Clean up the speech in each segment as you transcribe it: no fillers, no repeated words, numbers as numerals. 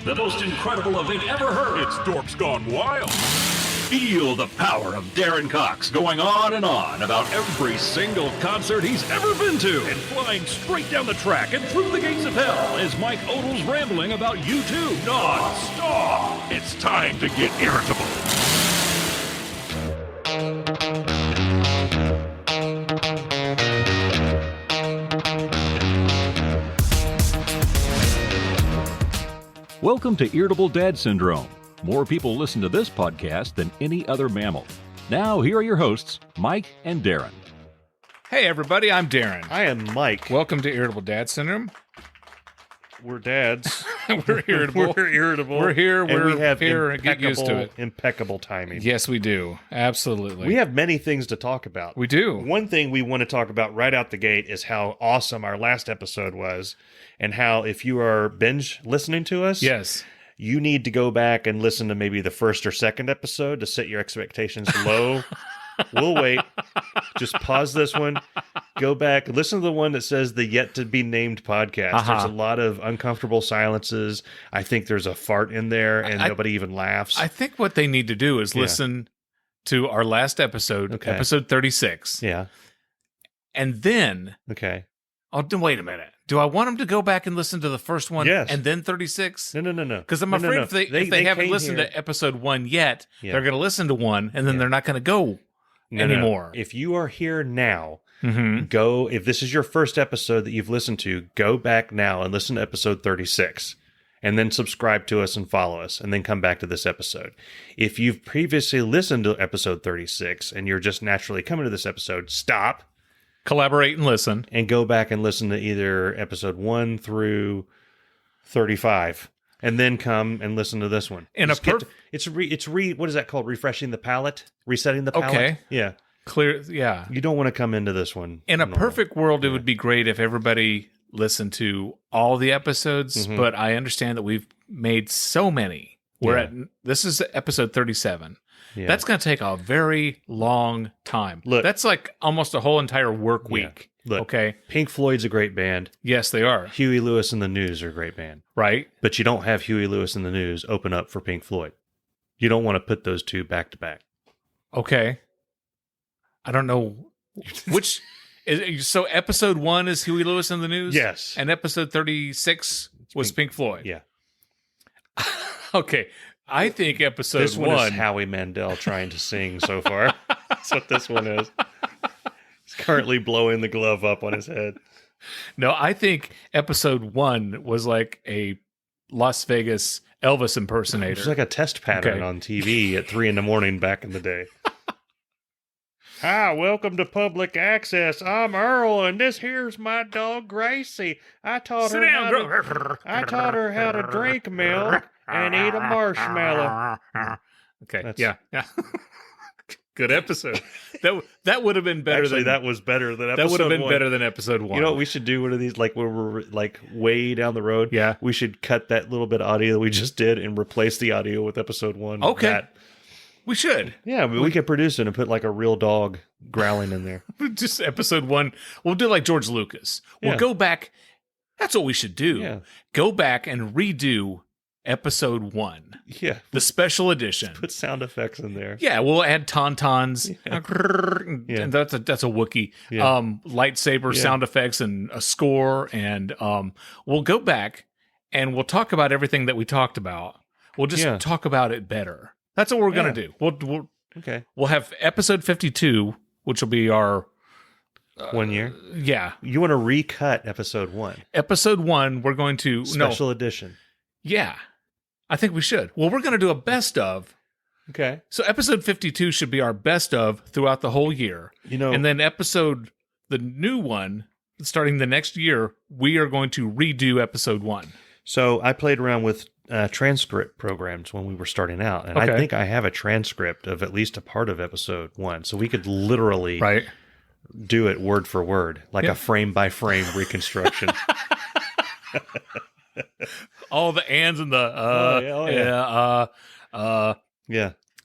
The most incredible event ever heard. It's Dorks Gone Wild. Feel the power of Darin Cox going on and on about every single concert he's ever been to. And flying straight down the track and through the gates of hell is Mike Odell's rambling about U2 non-stop. It's time to get irritable. Welcome to Irritable Dad Syndrome. More people listen to this podcast than any other mammal. Now, here are your hosts, Mike and Darin. Hey, everybody, I'm Darin. I am Mike. Welcome to Irritable Dad Syndrome. We're dads. We're irritable. We're irritable. We're here. And We're we have here. And get used to it. Impeccable timing. Yes, we do. Absolutely. We have many things to talk about. We do. One thing we want to talk about right out the gate is how awesome our last episode was, and how if you are binge listening to us, Yes. you need to go back and listen to maybe the first or second episode to set your expectations low. We'll wait. Just pause this one. Go back. Listen to the one that says the yet to be named podcast. There's a lot of uncomfortable silences. I think there's a fart in there and nobody even laughs. I think what they need to do is listen to our last episode, episode 36. Yeah. And then, Okay. wait a minute. Do I want them to go back and listen to the first one Yes. and then 36? No. Because I'm afraid if they haven't listened to episode 1 yet, they're going to listen to 1 and then they're not going to go anymore. No. If you are here now, Mm-hmm. go. If this is your first episode that you've listened to, go back now and listen to episode 36. And then subscribe to us and follow us, and then come back to this episode. If you've previously listened to episode 36 and you're just naturally coming to this episode, stop. Collaborate and listen. And go back and listen to either episode 1 through 35. And then come and listen to this one. What is that called? Refreshing the palate? Resetting the palate? Okay. Yeah. Clear, yeah. You don't want to come into this one. In a perfect world, it would be great if everybody listened to all the episodes, but I understand that we've made so many. This is episode 37. Yeah. That's going to take a very long time. Look, that's like almost a whole entire work week. Look, okay. Pink Floyd's a great band. Yes, they are. Huey Lewis and the News are a great band. Right. But you don't have Huey Lewis and the News open up for Pink Floyd. You don't want to put those two back to back. Okay. I don't know which. So episode 1 is Huey Lewis and the News? Yes. And episode 36 was Pink Floyd? Yeah. Okay. I think episode this one 1 is Howie Mandel trying to sing so far. That's what this one is. He's currently blowing the glove up on his head. No, I think episode 1 was like a Las Vegas Elvis impersonator. It was like a test pattern on TV at 3 a.m. back in the day. Hi, welcome to Public Access. I'm Earl, and this here's my dog Gracie. I taught her how to drink milk and eat a marshmallow. Okay, yeah. Good episode. That would have been better. Actually, that was better than episode 1. That would have been better than episode 1. You know what we should do? One of these, like when we're like way down the road. Yeah, we should cut that little bit of audio that we just did and replace the audio with episode 1. Okay. We should. Yeah, we could produce it and put like a real dog growling in there. Just episode 1. We'll do like George Lucas. We'll go back. That's what we should do. Yeah. Go back and redo episode 1. Yeah. The special edition. Put sound effects in there. Yeah, we'll add tauntauns. Yeah. And that's a Wookiee. Yeah. Lightsaber sound effects and a score. And we'll go back and we'll talk about everything that we talked about. We'll just talk about it better. That's what we're going to do. We'll have episode 52, which will be our 1 year. Yeah. You want to recut episode 1? Episode 1, we're going to special edition. Yeah, I think we should. Well, we're going to do a best of. Okay. So episode 52 should be our best of throughout the whole year. And then the new one, starting the next year, we are going to redo episode 1. So I played around with transcript programs when we were starting out, and I think I have a transcript of at least a part of episode 1, so we could literally do it word for word, like a frame by frame reconstruction. All the ands and the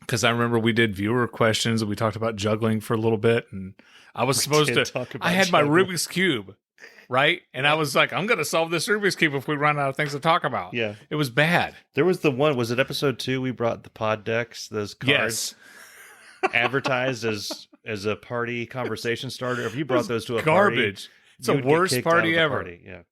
Because I remember we did viewer questions and we talked about juggling for a little bit. And I was supposed to, I had my Rubik's Cube, right? And I was like, I'm going to solve this Rubik's Cube if we run out of things to talk about. Yeah. It was bad. There was the one, was it episode 2? We brought the pod decks, those cards advertised as a party conversation starter. If you brought those to a garbage. It's the worst party ever. Yeah.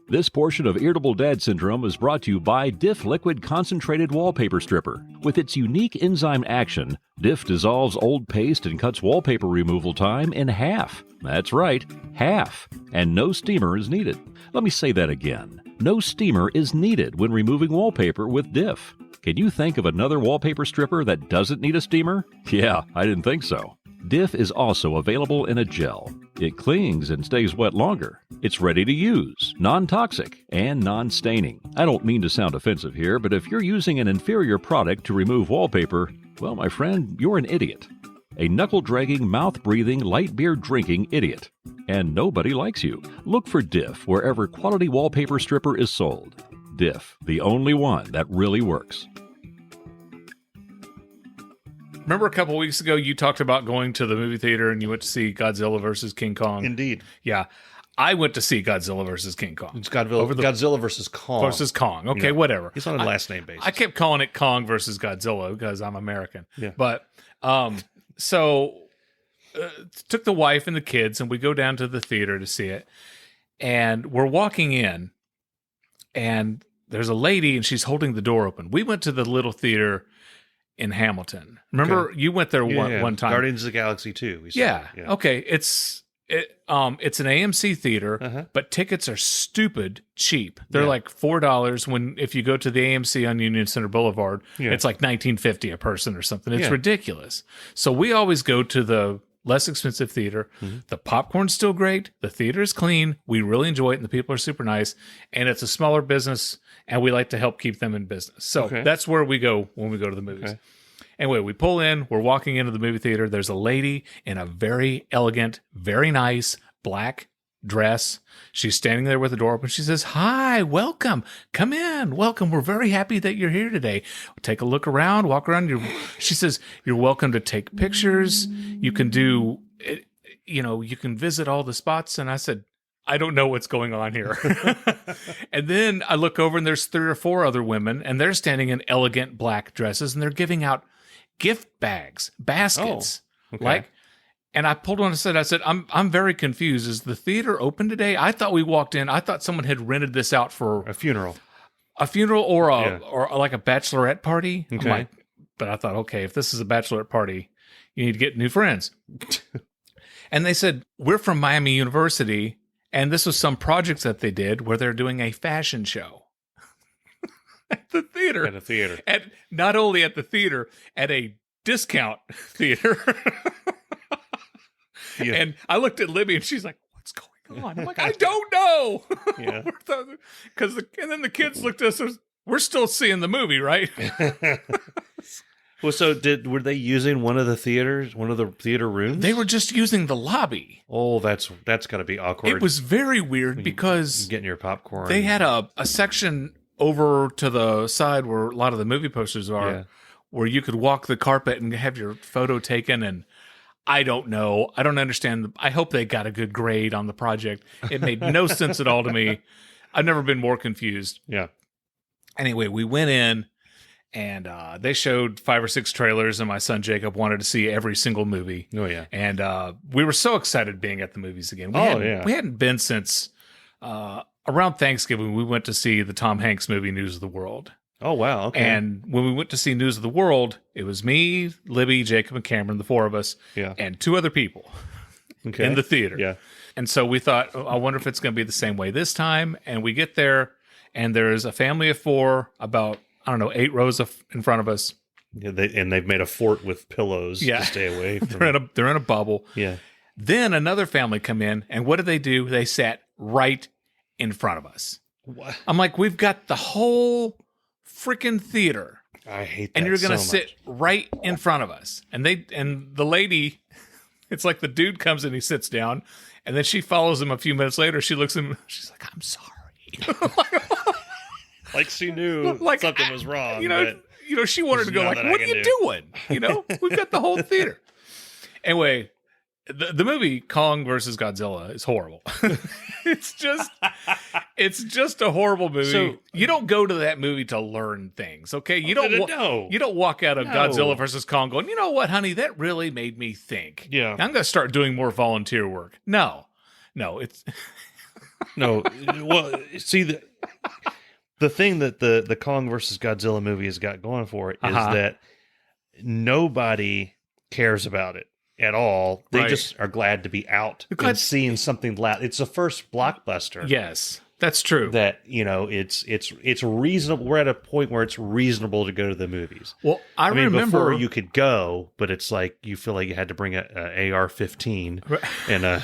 This portion of Irritable Dad Syndrome is brought to you by Diff Liquid Concentrated Wallpaper Stripper. With its unique enzyme action, Diff dissolves old paste and cuts wallpaper removal time in half. That's right, half. And no steamer is needed. Let me say that again. No steamer is needed when removing wallpaper with Diff. Can you think of another wallpaper stripper that doesn't need a steamer? Yeah, I didn't think so. Diff is also available in a gel. It clings and stays wet longer. It's ready to use, non-toxic, and non-staining. I don't mean to sound offensive here, but if you're using an inferior product to remove wallpaper, well, my friend, you're an idiot. A knuckle-dragging, mouth-breathing, light beer drinking idiot. And nobody likes you. Look for Diff wherever quality wallpaper stripper is sold. Diff, the only one that really works. Remember a couple weeks ago you talked about going to the movie theater and you went to see Godzilla versus King Kong? Indeed. Yeah. I went to see Godzilla versus King Kong. It's Godzilla versus Kong. Versus Kong. Okay, whatever. He's on a last name basis. I kept calling it Kong versus Godzilla because I'm American. Yeah. But took the wife and the kids and we go down to the theater to see it. And we're walking in and there's a lady and she's holding the door open. We went to the little theater in Hamilton. Remember, you went there one time. Guardians of the Galaxy 2. Yeah. Okay. It's an AMC theater, but tickets are stupid cheap. They're like $4 when if you go to the AMC on Union Center Boulevard, it's like $19.50 a person or something. It's ridiculous. So we always go to the less expensive theater. The popcorn's still great. The theater is clean. We really enjoy it, and the people are super nice. And it's a smaller business, and we like to help keep them in business. So that's where we go when we go to the movies. Okay. Anyway, we pull in. We're walking into the movie theater. There's a lady in a very elegant, very nice black dress. She's standing there with the door open. She says, "Hi, welcome. Come in. Welcome. We're very happy that you're here today. Take a look around, walk around." She says, "You're welcome to take pictures. You can do, you can visit all the spots." And I said, I don't know what's going on here. And then I look over and there's 3 or 4 other women and they're standing in elegant black dresses and they're giving out gift bags, baskets. Oh, okay. And I pulled one and I said, I'm very confused. Is the theater open today? I thought we walked in. I thought someone had rented this out for a funeral or like a bachelorette party. Okay. But I thought, okay, if this is a bachelorette party, you need to get new friends. And they said, we're from Miami University. And this was some projects that they did where they're doing a fashion show at the theater. At a theater. Not only at the theater, at a discount theater. And I looked at Libby and she's like, "What's going on?" I'm like, "I don't know." Yeah. And then the kids looked at us and we're still seeing the movie, right? Well, so were they using one of the theater rooms? They were just using the lobby. Oh, that's got to be awkward. It was very weird because getting your popcorn. They had a section over to the side where a lot of the movie posters are, where you could walk the carpet and have your photo taken. And I don't know. I don't understand. I hope they got a good grade on the project. It made no sense at all to me. I've never been more confused. Yeah. Anyway, we went in. And they showed 5 or 6 trailers, and my son Jacob wanted to see every single movie. Oh, yeah. And we were so excited being at the movies again. We hadn't been since around Thanksgiving. We went to see the Tom Hanks movie, News of the World. Oh, wow. Okay. And when we went to see News of the World, it was me, Libby, Jacob, and Cameron, the 4 of us, and 2 other people in the theater. Yeah. And so we thought, I wonder if it's going to be the same way this time. And we get there, and there's a family of 4, about 8 rows in front of us. Yeah, they've made a fort with pillows to stay away from. They're in a bubble. Yeah. Then another family come in, and what did they do? They sat right in front of us. What? I'm like, we've got the whole freaking theater. I hate that. And you're going to so sit right in front of us. And the lady, it's like the dude comes in, he sits down, and then she follows him a few minutes later. She looks at him, she's like, "I'm sorry." Like she knew something was wrong. she wanted to go like, what are you doing? We've got the whole theater. Anyway, the movie Kong versus Godzilla is horrible. It's just a horrible movie. So, you don't go to that movie to learn things, okay? You don't walk out of Godzilla versus Kong going, you know what, honey, that really made me think. Yeah. I'm going to start doing more volunteer work. No, it's no. Well, see the thing that the Kong versus Godzilla movie has got going for it is that nobody cares about it at all. They just are glad to be out and seeing something loud. It's the first blockbuster. Yes, that's true. That it's reasonable. We're at a point where it's reasonable to go to the movies. Well, I mean, remember before you could go, but it's like you feel like you had to bring a AR-15 and a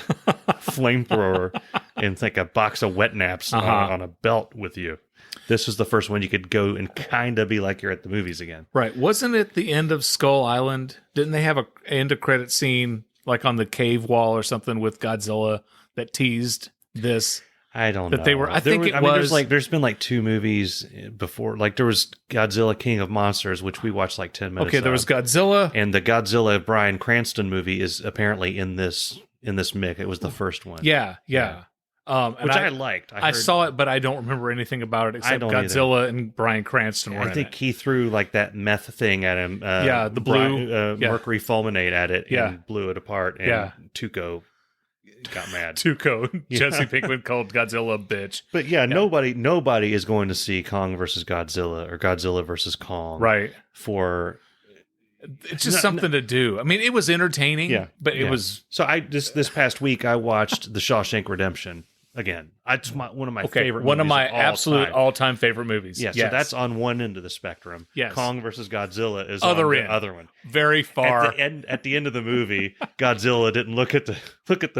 flamethrower and like a box of wet naps on a belt with you. This was the first one you could go and kind of be like you're at the movies again. Right. Wasn't it the end of Skull Island? Didn't they have a end of credit scene like on the cave wall or something with Godzilla that teased this? I don't know. That they were. I think it was. There's been like 2 movies before. Like there was Godzilla King of Monsters, which we watched like 10 minutes. Okay, there was Godzilla, and the Godzilla Bryan Cranston movie is apparently in this mix. It was the first one. Yeah. Which I liked. I saw it, but I don't remember anything about it except Godzilla and Bryan Cranston were in it. I think he threw like that meth thing at him. The blue mercury fulminate at it and blew it apart. And Tuco got mad. Tuco. Jesse Pinkman called Godzilla a bitch. But nobody is going to see Kong versus Godzilla or Godzilla versus Kong. Right. For it's just something to do. I mean, it was entertaining, but it was. So this past week I watched The Shawshank Redemption again. It's one of my favorite. One movies of my of absolute all-time favorite movies. Yeah, so that's on one end of the spectrum. Yes. Kong versus Godzilla is on the other one. Very far. At the end of the movie, Godzilla didn't look at the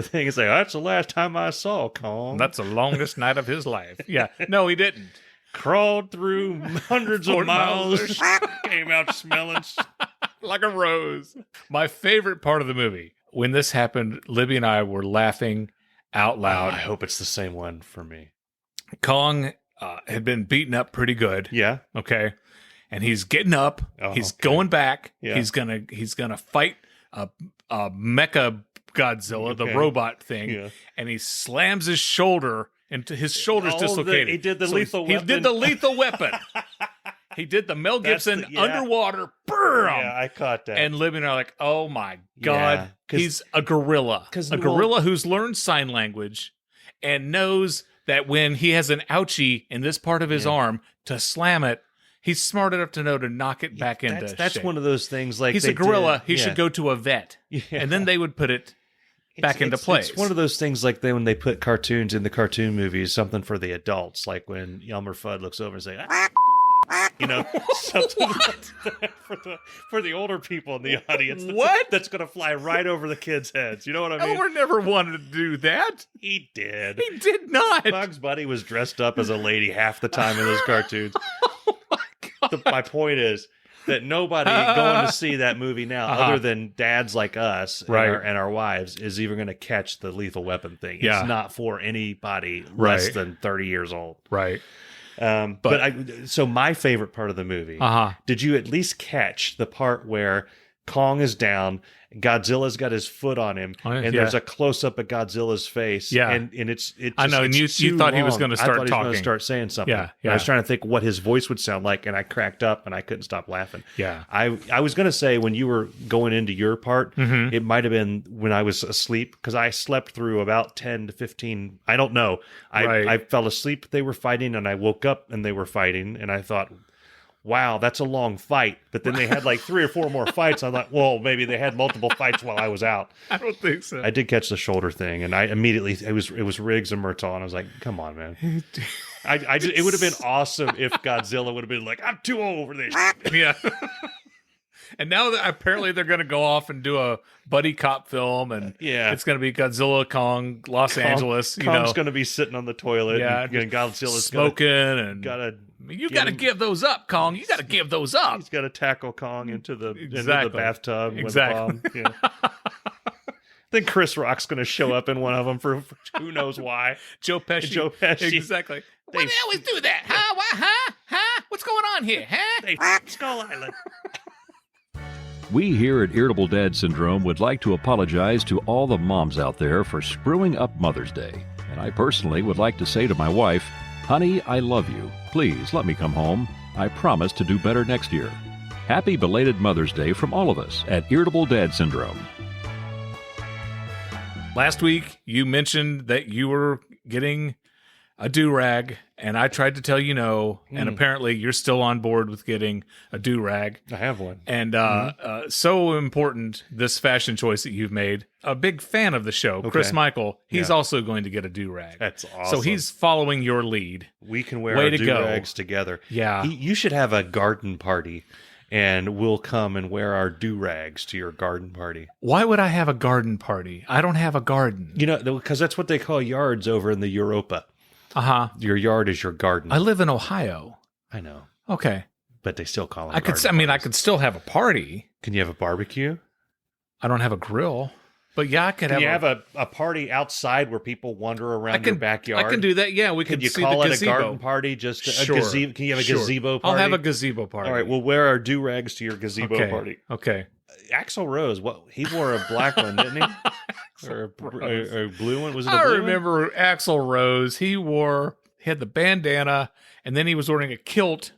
thing and say, "That's the last time I saw Kong." That's the longest night of his life. Yeah, no, he didn't. Crawled through hundreds of miles, came out smelling like a rose. My favorite part of the movie, when this happened, Libby and I were laughing out loud. I hope it's the same one for me. Kong had been beaten up pretty good. Yeah. Okay. And he's getting up. He's going back. Yeah. He's gonna fight a mecha Godzilla, the robot thing. Yeah. And he slams his shoulder into his shoulder's dislocated. He did the lethal weapon. He did the lethal weapon. He did the Mel Gibson underwater. Yeah, I caught that. And Libby and I are like, oh my God, he's a gorilla. A gorilla who's learned sign language and knows that when he has an ouchie in this part of his arm to slam it, he's smart enough to know to knock it back into That's shape. one of those things like he's a gorilla. He should go to a vet. Yeah. And then they would put it back into place. It's one of those things like when they put cartoons in the cartoon movies, something for the adults, like when Elmer Fudd looks over and says, something for the older people in the audience. That's going to fly right over the kids' heads. You know what I mean? Elmer never wanted to do that. He did. He did not. Bugs Bunny was dressed up as a lady half the time in those cartoons. Oh my God. My point is that nobody going to see that movie now, other than dads like us and our wives, is even going to catch the lethal weapon thing. It's not for anybody less than 30 years old. Right. So my favorite part of the movie, did you at least catch the part where Kong is down, Godzilla's got his foot on him, and there's a close-up of Godzilla's face, and it's I know, and you thought he was going to start talking. I thought he was going to start saying something. Yeah. I was trying to think what his voice would sound like, and I cracked up, and I couldn't stop laughing. Yeah. I was going to say, when you were going into your part, it might have been when I was asleep, because I slept through about 10 to 15, I don't know. I fell asleep, they were fighting, and I woke up, and they were fighting, and I thought, wow, that's a long fight. But then they had like 3 or 4 more fights. I thought, well, maybe they had multiple fights while I was out. I don't think so. I did catch the shoulder thing, and I immediately it was Riggs and Murtaugh, and I was like, come on, man. It would have been awesome if Godzilla would have been like, I'm too old for this. Yeah. And now that apparently they're going to go off and do a buddy cop film, and it's going to be Godzilla, Kong, Los Angeles. Kong's going to be sitting on the toilet, and Godzilla's smoking, and you got to give those up, Kong. You got to give those up. He's got to tackle Kong into the bathtub with a bomb. Yeah. Then Chris Rock's going to show up in one of them for who knows why. Joe Pesci. Exactly. Why do they always do that? Huh? What? Huh? What's going on on here, huh? Hey, Skull Island. We here at Irritable Dad Syndrome would like to apologize to all the moms out there for screwing up Mother's Day. And I personally would like to say to my wife, honey, I love you. Please let me come home. I promise to do better next year. Happy belated Mother's Day from all of us at Irritable Dad Syndrome. Last week, you mentioned that you were getting a do-rag, and I tried to tell you no, and apparently you're still on board with getting a do-rag. I have one. And so important, this fashion choice that you've made. A big fan of the show, Chris Michael, he's also going to get a do-rag. That's awesome. So he's following your lead. We can wear our do-rags together. Yeah. You should have a garden party, and we'll come and wear our do-rags to your garden party. Why would I have a garden party? I don't have a garden. You know, because that's what they call yards over in the Europa. Uh-huh. Your yard is your garden. I live in Ohio. I know. Okay. But they still call them I could still have a party. Can you have a barbecue? I don't have a grill. But yeah, I could Can you have a party outside where people wander around your backyard? I can do that. Yeah, we Could can you see call the it gazebo. a garden party? Just Sure. a gazebo? Can you have a gazebo party? I'll have a gazebo party. All right, we'll wear our do-rags to your gazebo party. Okay. Axl Rose, he wore a black one, didn't he? Or a blue one? Was it a blue I one? remember Axl Rose. He had the bandana, and then he was wearing a kilt,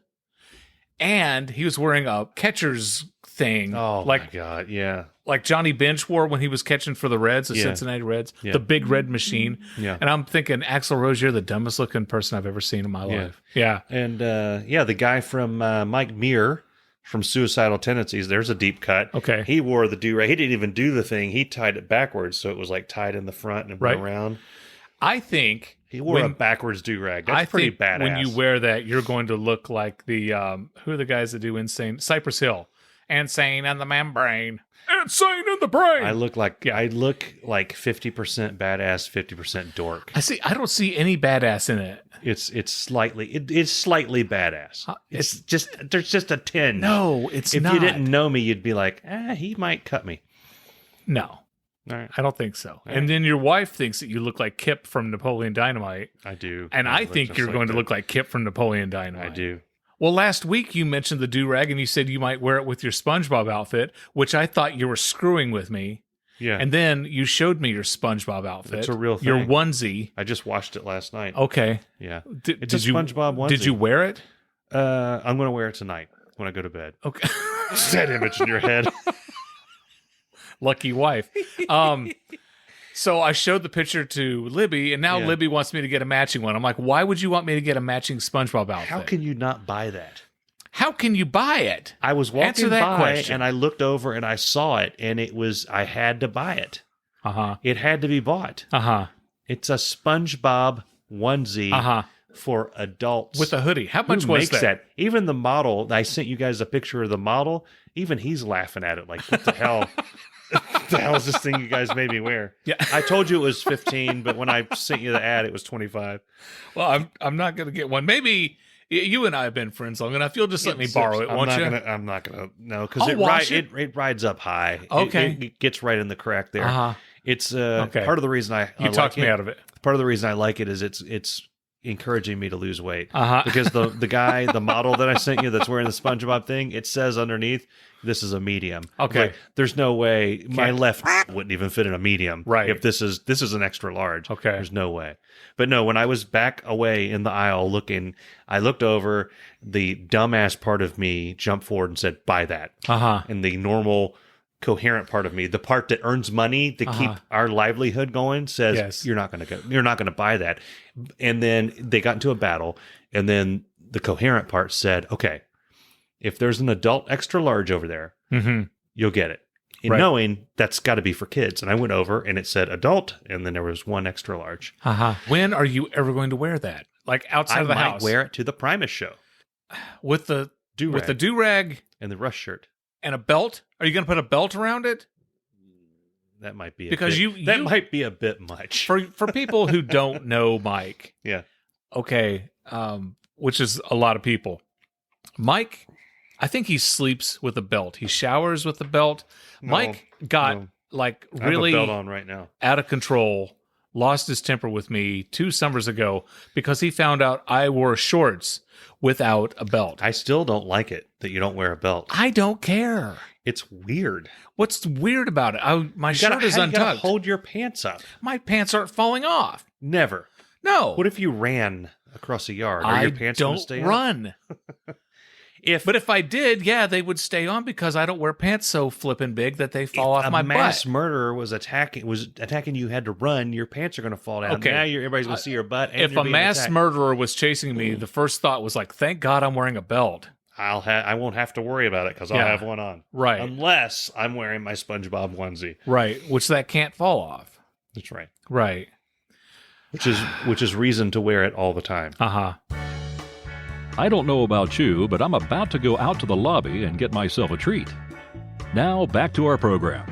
and he was wearing a catcher's thing. Oh, my God, yeah. Like Johnny Bench wore when he was catching for the Reds, the Cincinnati Reds, the big red machine. Yeah. And I'm thinking, Axl Rose, you're the dumbest looking person I've ever seen in my life. Yeah. And, the guy from Mike Muir from Suicidal Tendencies, there's a deep cut. Okay. He wore the do-rag. He didn't even do the thing. He tied it backwards, so it was like tied in the front and went around. I think he wore a backwards do-rag. That's pretty badass. When you wear that, you're going to look like the who are the guys that do Insane? Cypress Hill. Insane in the membrane. Insane in the brain. I look like 50% badass, 50% dork. I don't see any badass in it. It's slightly badass. There's just a tinge. No, it's if not. you didn't know me, you'd be like, he might cut me. No. All right. I don't think so. All and then your wife thinks that you look like Kip from Napoleon Dynamite. I do. And I think you're going to look like Kip from Napoleon Dynamite. I do. Well, last week you mentioned the do-rag and you said you might wear it with your SpongeBob outfit, which I thought you were screwing with me. Yeah. And then you showed me your SpongeBob outfit. It's a real thing. Your onesie. I just watched it last night. Okay. Yeah. It's a SpongeBob onesie. Did you wear it? I'm going to wear it tonight when I go to bed. Okay. It's that image in your head. Lucky wife. So I showed the picture to Libby, and now Libby wants me to get a matching one. I'm like, why would you want me to get a matching SpongeBob outfit? How can you not buy that? How can you buy it? I was walking Answer that by question. and I looked over and I saw it, and I had to buy it. Uh-huh. It had to be bought. Uh-huh. It's a SpongeBob onesie for adults. With a hoodie. How much Who was makes that? Even the model, I sent you guys a picture of the model, even he's laughing at it like, what the hell? What the hell is this thing you guys made me wear? Yeah. I told you it was 15, but when I sent you the ad, it was 25. Well, I'm not going to get one. Maybe you and I have been friends long enough. You'll just let me borrow it, won't you? I'm not gonna. No, because it rides up high. Okay. It gets right in the crack there. Uh-huh. It's part of the reason I talked me out of it. Part of the reason I like it is it's encouraging me to lose weight. Uh-huh. Because the model that I sent you that's wearing the SpongeBob thing, it says underneath, this is a medium. Okay. Like, there's no way my left wouldn't even fit in a medium. Right. If this is an extra large. Okay. There's no way. But no, when I was back away in the aisle looking, I looked over, the dumbass part of me jumped forward and said, buy that. Uh-huh. And the normal coherent part of me, the part that earns money to keep our livelihood going, says you're not going to buy that. And then they got into a battle, and then the coherent part said, okay, if there's an adult extra large over there, you'll get it. And knowing that's got to be for kids. And I went over and it said adult, and then there was one extra large. When are you ever going to wear that? Like outside of the house? I might wear it to the Primus show. With the do-rag and the Rush shirt. And a belt? Are you going to put a belt around it? That might be might be a bit much. For people who don't know Mike. Yeah. Okay. Which is a lot of people. Mike, I think he sleeps with a belt. He showers with a belt. Mike got like really I have a belt on right now. out of control lost his temper with me 2 summers ago because he found out I wore shorts without a belt. I still don't like it that you don't wear a belt. I don't care. It's weird. What's weird about it? My You shirt gotta, is how you gotta untucked. hold your pants up. My pants aren't falling off. Never. No. What if you ran across a yard? Are I your pants gonna don't stay up? run. But if I did, yeah, they would stay on because I don't wear pants so flippin' big that they fall off my a mass butt. murderer was attacking you, you had to run, your pants are going to fall down. Okay. Now everybody's going to see your butt. And If you're a being mass attacked. murderer was chasing me, the first thought was like, thank God I'm wearing a belt. I won't have to worry about it because I'll Yeah. have one on. Right. Unless I'm wearing my SpongeBob onesie. Right. Which that can't fall off. That's right. Right. Which is reason to wear it all the time. Uh-huh. I don't know about you, but I'm about to go out to the lobby and get myself a treat. Now, back to our program.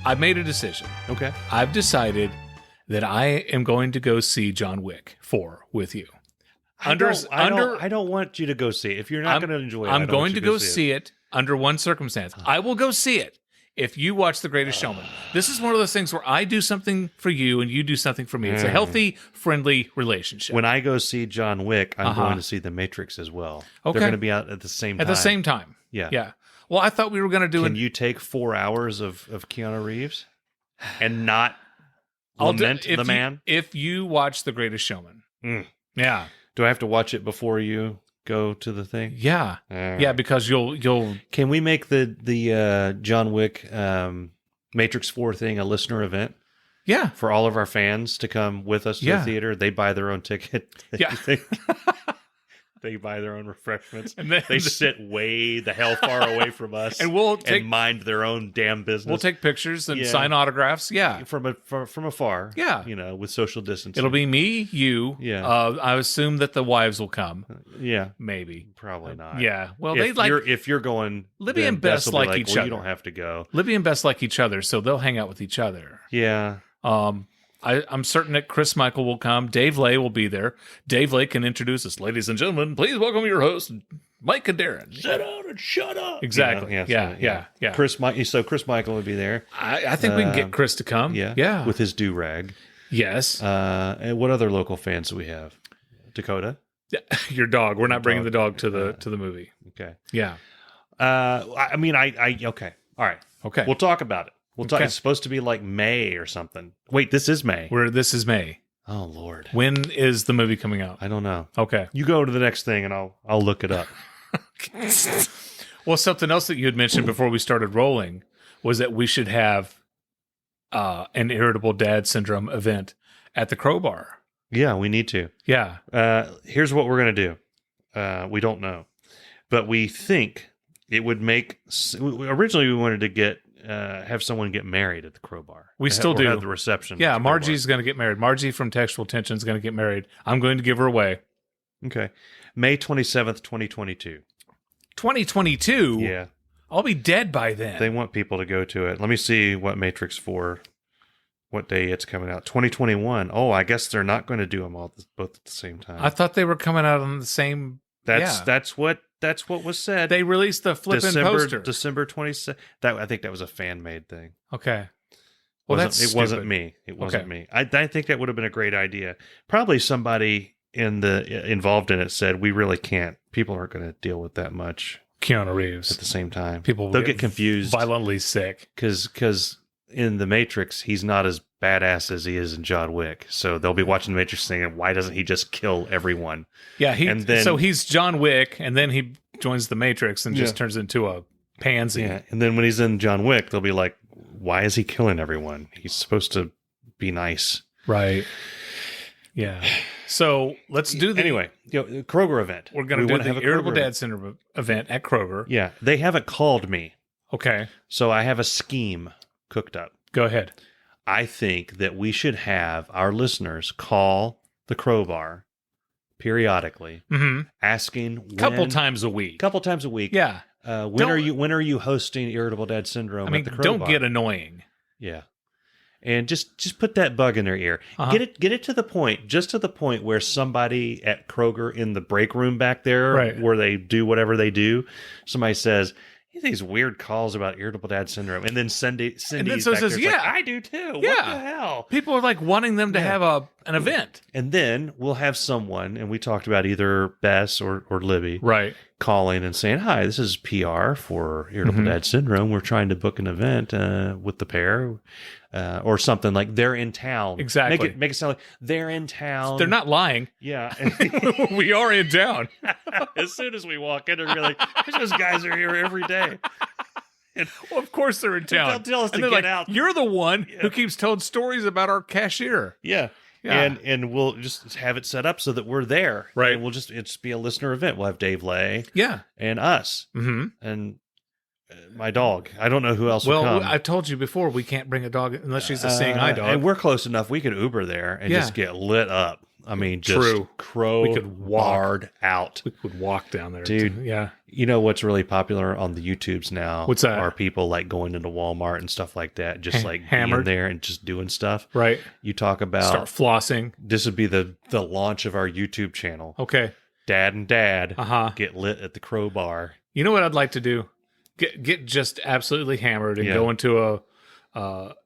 I've made a decision. Okay. I've decided that I am going to go see John Wick 4 with you. I don't want you to go see it. If you're not going to enjoy it, I'm going to go see it under one circumstance. I will go see it if you watch The Greatest Showman. This is one of those things where I do something for you and you do something for me. It's a healthy, friendly relationship. When I go see John Wick, I'm going to see The Matrix as well. Okay. They're going to be out at the same time. At the same time. Yeah. Yeah. Well, I thought we were going to do Can you take 4 hours of Keanu Reeves and not lament the man? If you watch The Greatest Showman. Mm. Yeah. Do I have to watch it before you go to the thing? Yeah. All Yeah, right. because you'll Can we make the John Wick Matrix 4 thing a listener event yeah. for all of our fans to come with us to Yeah. the theater? They buy their own ticket. Yeah. They buy their own refreshments. And then They sit way the hell far away from us and we'll take mind their own damn business. we'll take pictures and Yeah. sign autographs. Yeah. from afar. Yeah. With social distancing. It'll be me, you. Yeah. I assume that the wives will come. Yeah, Maybe. probably not. Yeah. Well, if you're going, Libby then and Bess will be like each well, other. You don't have to go. Libby and Bess like each other, so they'll hang out with each other. Yeah. I'm certain that Chris Michael will come. Dave Lay will be there. Dave Lay can introduce us. Ladies and gentlemen, please welcome your host, Mike and Darin. Sit down and shut up. Exactly. Yeah. Yeah. Chris Michael would be there. I think we can get Chris to come. Yeah. With his do-rag. Yes. And what other local fans do we have? Dakota? Your dog. We're not bringing the dog. dog to the movie. Okay. Yeah. Okay. All right. Okay. We'll talk about it. We'll talk. Okay. It's supposed to be like May or something. Wait, this is May. This is May. Oh, Lord. When is the movie coming out? I don't know. Okay. You go to the next thing and I'll look it up. Well, something else that you had mentioned before we started rolling was that we should have an Irritable Dad Syndrome event at the Crowbar. Yeah, we need to. Yeah. Here's what we're going to do. We don't know. But we think it would make... Originally, we wanted to have someone get married at the Crowbar. We still do. Have the reception. Yeah, at the Margie's going to get married. Margie from Textual Tension is going to get married. I'm going to give her away. Crowbar. Okay. May 27th, 2022. 2022? Yeah. I'll be dead by then. They want people to go to it. Let me see what Matrix 4, what day it's coming out. 2021. Oh, I guess they're not going to do them both at the same time. I thought they were coming out on the same... That's what was said. They released the flipping poster. December 27th. I think that was a fan-made thing. Okay. Well, It wasn't me. It wasn't me. I think that would have been a great idea. Probably somebody involved in it said, we really can't. People aren't going to deal with that much Keanu Reeves. at the same time. People They'll get confused. violently sick. Because in The Matrix, he's not as badass as he is in John Wick. So they'll be watching The Matrix saying, why doesn't he just kill everyone? Yeah, so he's John Wick, and then he joins The Matrix and just turns into a pansy. Yeah, and then when he's in John Wick, they'll be like, why is he killing everyone? He's supposed to be nice. Right. Yeah. So let's do the... Anyway, Kroger event. We're going to do have the a Irritable Kroger Dad Syndrome event at Kroger. Yeah, they haven't called me. Okay. So I have a scheme cooked up. Go ahead. I think that we should have our listeners call the Crowbar periodically, asking when, Couple times a week. Yeah. When are you hosting Irritable Dad Syndrome at the Crowbar? Don't get annoying. Yeah. And just put that bug in their ear. Get it to the point, just to the point where somebody at Kroger in the break room back there, Right. where they do whatever they do, somebody says, these weird calls about irritable dad syndrome, and then Cindy And then back says, there's yeah, like, I do too. What the hell? People are like wanting them to have an event. And then we'll have someone, and we talked about either Bess or Libby, Right. calling and saying, hi, this is PR for Irritable Dad Syndrome. We're trying to book an event with the pair or something like they're in town. Exactly. Make it sound like they're in town. They're not lying. Yeah. We are in town. As soon as we walk in, they're like, those guys are here every day. Well, of course they're in town. They'll tell us and to they're get out. You're the one who keeps telling stories about our cashier. Yeah. Yeah. And we'll just have it set up so that we're there. Right. And it's be a listener event. We'll have Dave Lay. Yeah. And us. Mm-hmm. And my dog. I don't know who else will come. I told you before, we can't bring a dog unless she's a seeing eye dog. And we're close enough. We could Uber there and just get lit up. I mean, just True. We could crowbarred out. We would walk down there. Dude. Yeah. You know what's really popular on the YouTubes now? What's that? Are people like going into Walmart and stuff like that, just like hammered being there and just doing stuff. Right. You talk about Start flossing. this would be the launch of our YouTube channel. Okay. Dad and Dad Uh-huh. get lit at the crowbar. You know what I'd like to do? Get just absolutely hammered and go into a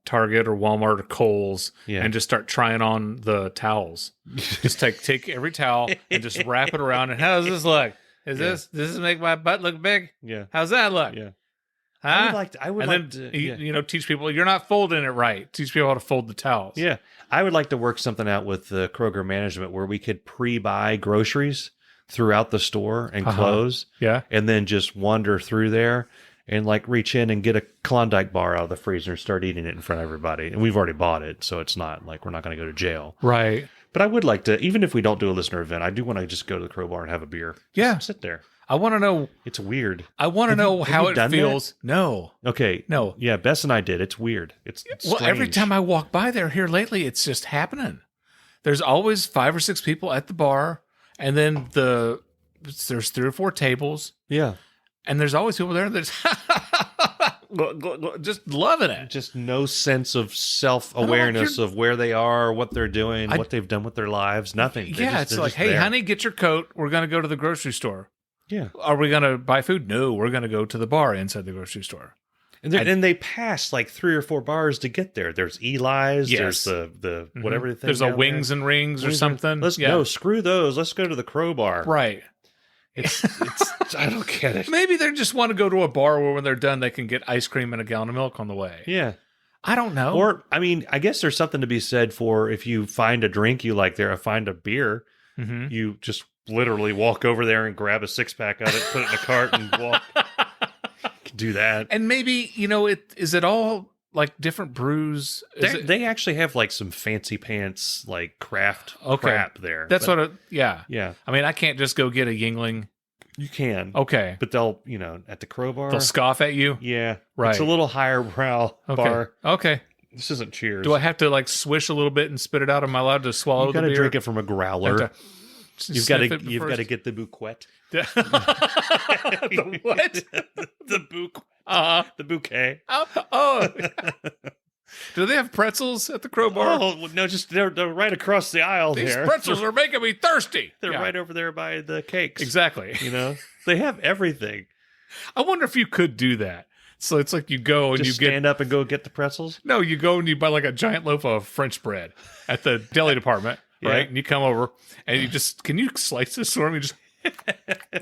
Target or Walmart or Kohl's and just start trying on the towels. Just take every towel and just wrap it around. And how does this look? Does this make my butt look big? Yeah. How's that look? Yeah. Huh? I would and like then to you know, teach people you're not folding it right. Teach people how to fold the towels. Yeah. I would like to work something out with the Kroger management where we could pre-buy groceries throughout the store and close. Yeah. And then just wander through there and like reach in and get a Klondike bar out of the freezer and start eating it in front of everybody. And we've already bought it, so it's not like we're not going to go to jail. Right. But I would like to, even if we don't do a listener event, I do want to just go to the Crowbar and have a beer. Yeah. Just sit there. I want to know. It's weird. I want to know how it done feels. No. Okay. No. Yeah, Bess and I did. It's weird. It's Well, every strange. time I walk by there here lately, it's just happening. There's always 5 or 6 people at the bar, and then there's 3 or 4 tables, Yeah. and there's always people there that's just loving it. Just no sense of self-awareness of where they are, what they're doing, what they've done with their lives, nothing. Yeah, it's like, hey, honey, get your coat. We're going to go to the grocery store. Yeah. Are we going to buy food? No, we're going to go to the bar inside the grocery store. And they pass like 3 or 4 bars to get there. There's Eli's. Yes. There's the whatever thing. There's a Wings and Rings or something. Let's no, screw those. Let's go to the Crowbar. Right. It's I don't get it. Maybe they just want to go to a bar where when they're done, they can get ice cream and a gallon of milk on the way. Yeah. I don't know. Or, I mean, I guess there's something to be said for if you find a drink you like there, find a beer, you just literally walk over there and grab a 6-pack of it, put it in a cart and walk. Do that. And maybe, is it all like different brews? They actually have like some fancy pants, like craft crap there. That's yeah. Yeah. I mean, I can't just go get a Yingling. You can. Okay. But they'll, at the Crowbar. They'll scoff at you? Yeah. Right. It's a little higher brow bar. Okay. This isn't Cheers. Do I have to like swish a little bit and spit it out? Am I allowed to swallow the beer? You got to drink it from a growler. You've got to get the bouquet. The what? The bouquet. The bouquet. Oh. Do they have pretzels at the Crowbar? Oh, no, just they're right across the aisle These there. pretzels are making me thirsty. They're right over there by the cakes. Exactly. They have everything. I wonder if you could do that. So it's like you go and just you stand up and go get the pretzels? No, you go and you buy like a giant loaf of French bread at the deli department, right? Yeah. And you come over and you can you slice this for me?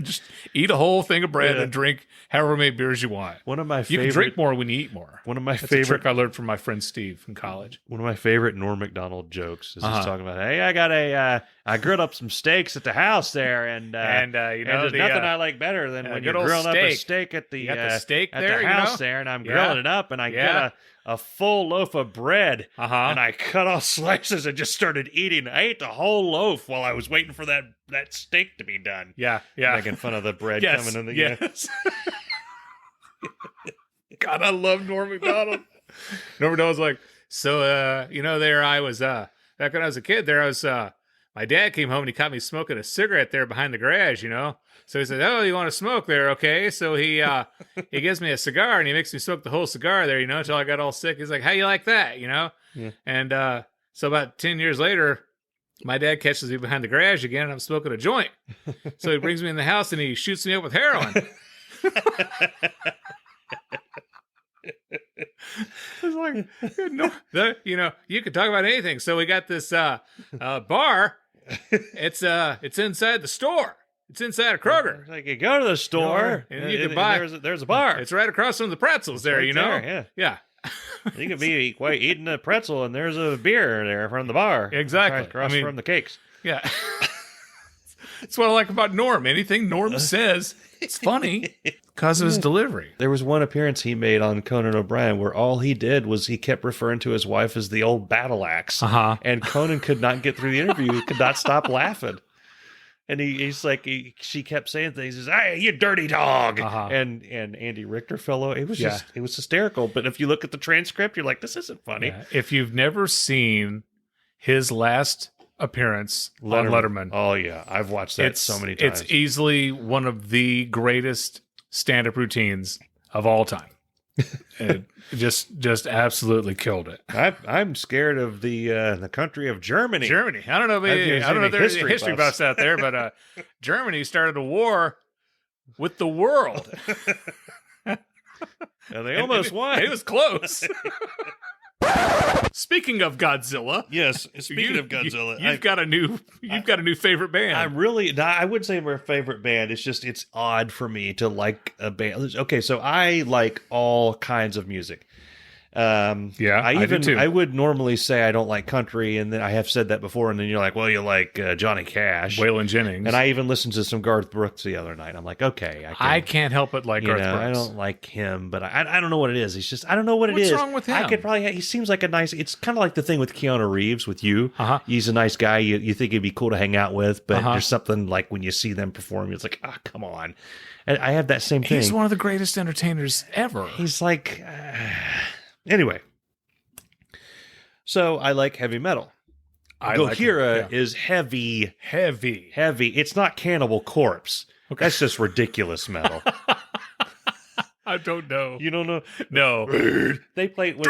Just eat a whole thing of bread and drink however many beers you want. One of my You favorite. can drink more when you eat more. One of my That's favorite a trick I learned from my friend Steve in college. One of my favorite Norm Macdonald jokes is he's talking about, hey, I grilled up some steaks at the house there, and there's nothing I like better than when you're grilling up a steak at the house there, and I'm grilling it up, and I get a full loaf of bread, and I cut off slices and just started eating. I ate the whole loaf while I was waiting for that steak to be done. Yeah. Making fun of the bread coming in the yes. God, I love Norm Macdonald. Norm Macdonald's like, so, there I was, back when I was a kid, my dad came home and he caught me smoking a cigarette there behind the garage, So he said, oh, you want to smoke there? Okay. So he gives me a cigar and he makes me smoke the whole cigar there, until I got all sick. He's like, how you like that? Yeah. And so about 10 years later, my dad catches me behind the garage again and I'm smoking a joint. So he brings me in the house and he shoots me up with heroin. like, you could talk about anything. So we got this bar. It's inside the store. It's inside a Kroger. Like you go to the store and you can buy. There's a bar. It's right across from the pretzels there. Right there, Yeah. You could be eating a pretzel and there's a beer there from the bar. Exactly. Across from the cakes. Yeah. That's what I like about Norm. Anything Norm says, it's funny because of his delivery. There was one appearance he made on Conan O'Brien where all he did was he kept referring to his wife as the old battle axe. And Conan could not get through the interview. He could not stop laughing. And she kept saying things. He's, hey, you dirty dog. And Andy Richter fellow, it was it was hysterical. But if you look at the transcript, you're like, this isn't funny. Yeah. If you've never seen his last appearance on Letterman. Oh, yeah. I've watched that so many times. It's easily one of the greatest stand-up routines of all time. It just absolutely killed it. I'm scared of the country of Germany. I don't know if there's any history buffs out there, but Germany started a war with the world. And they almost won. It was close. Speaking of Godzilla, yes. Speaking of Godzilla, you've got a new favorite band. I would say my favorite band. It's odd for me to like a band. Okay, so I like all kinds of music. I do too. I would normally say I don't like country, and then I have said that before, and then you're like, well, you like Johnny Cash, Waylon Jennings, and I even listened to some Garth Brooks the other night. I'm like, okay, I can't help but like Garth Brooks. I don't like him, but I don't know what it is. It's just I don't know what it is. What's wrong with him? He seems like a nice. It's kind of like the thing with Keanu Reeves with you. He's a nice guy. You think he'd be cool to hang out with, but there's something like when you see them perform, it's like, oh, come on. And I have that same thing. He's one of the greatest entertainers ever. He's like, anyway. So I like heavy metal. Gojira is heavy. It's not Cannibal Corpse. Okay. That's just ridiculous metal. I don't know. You don't know? No. They played when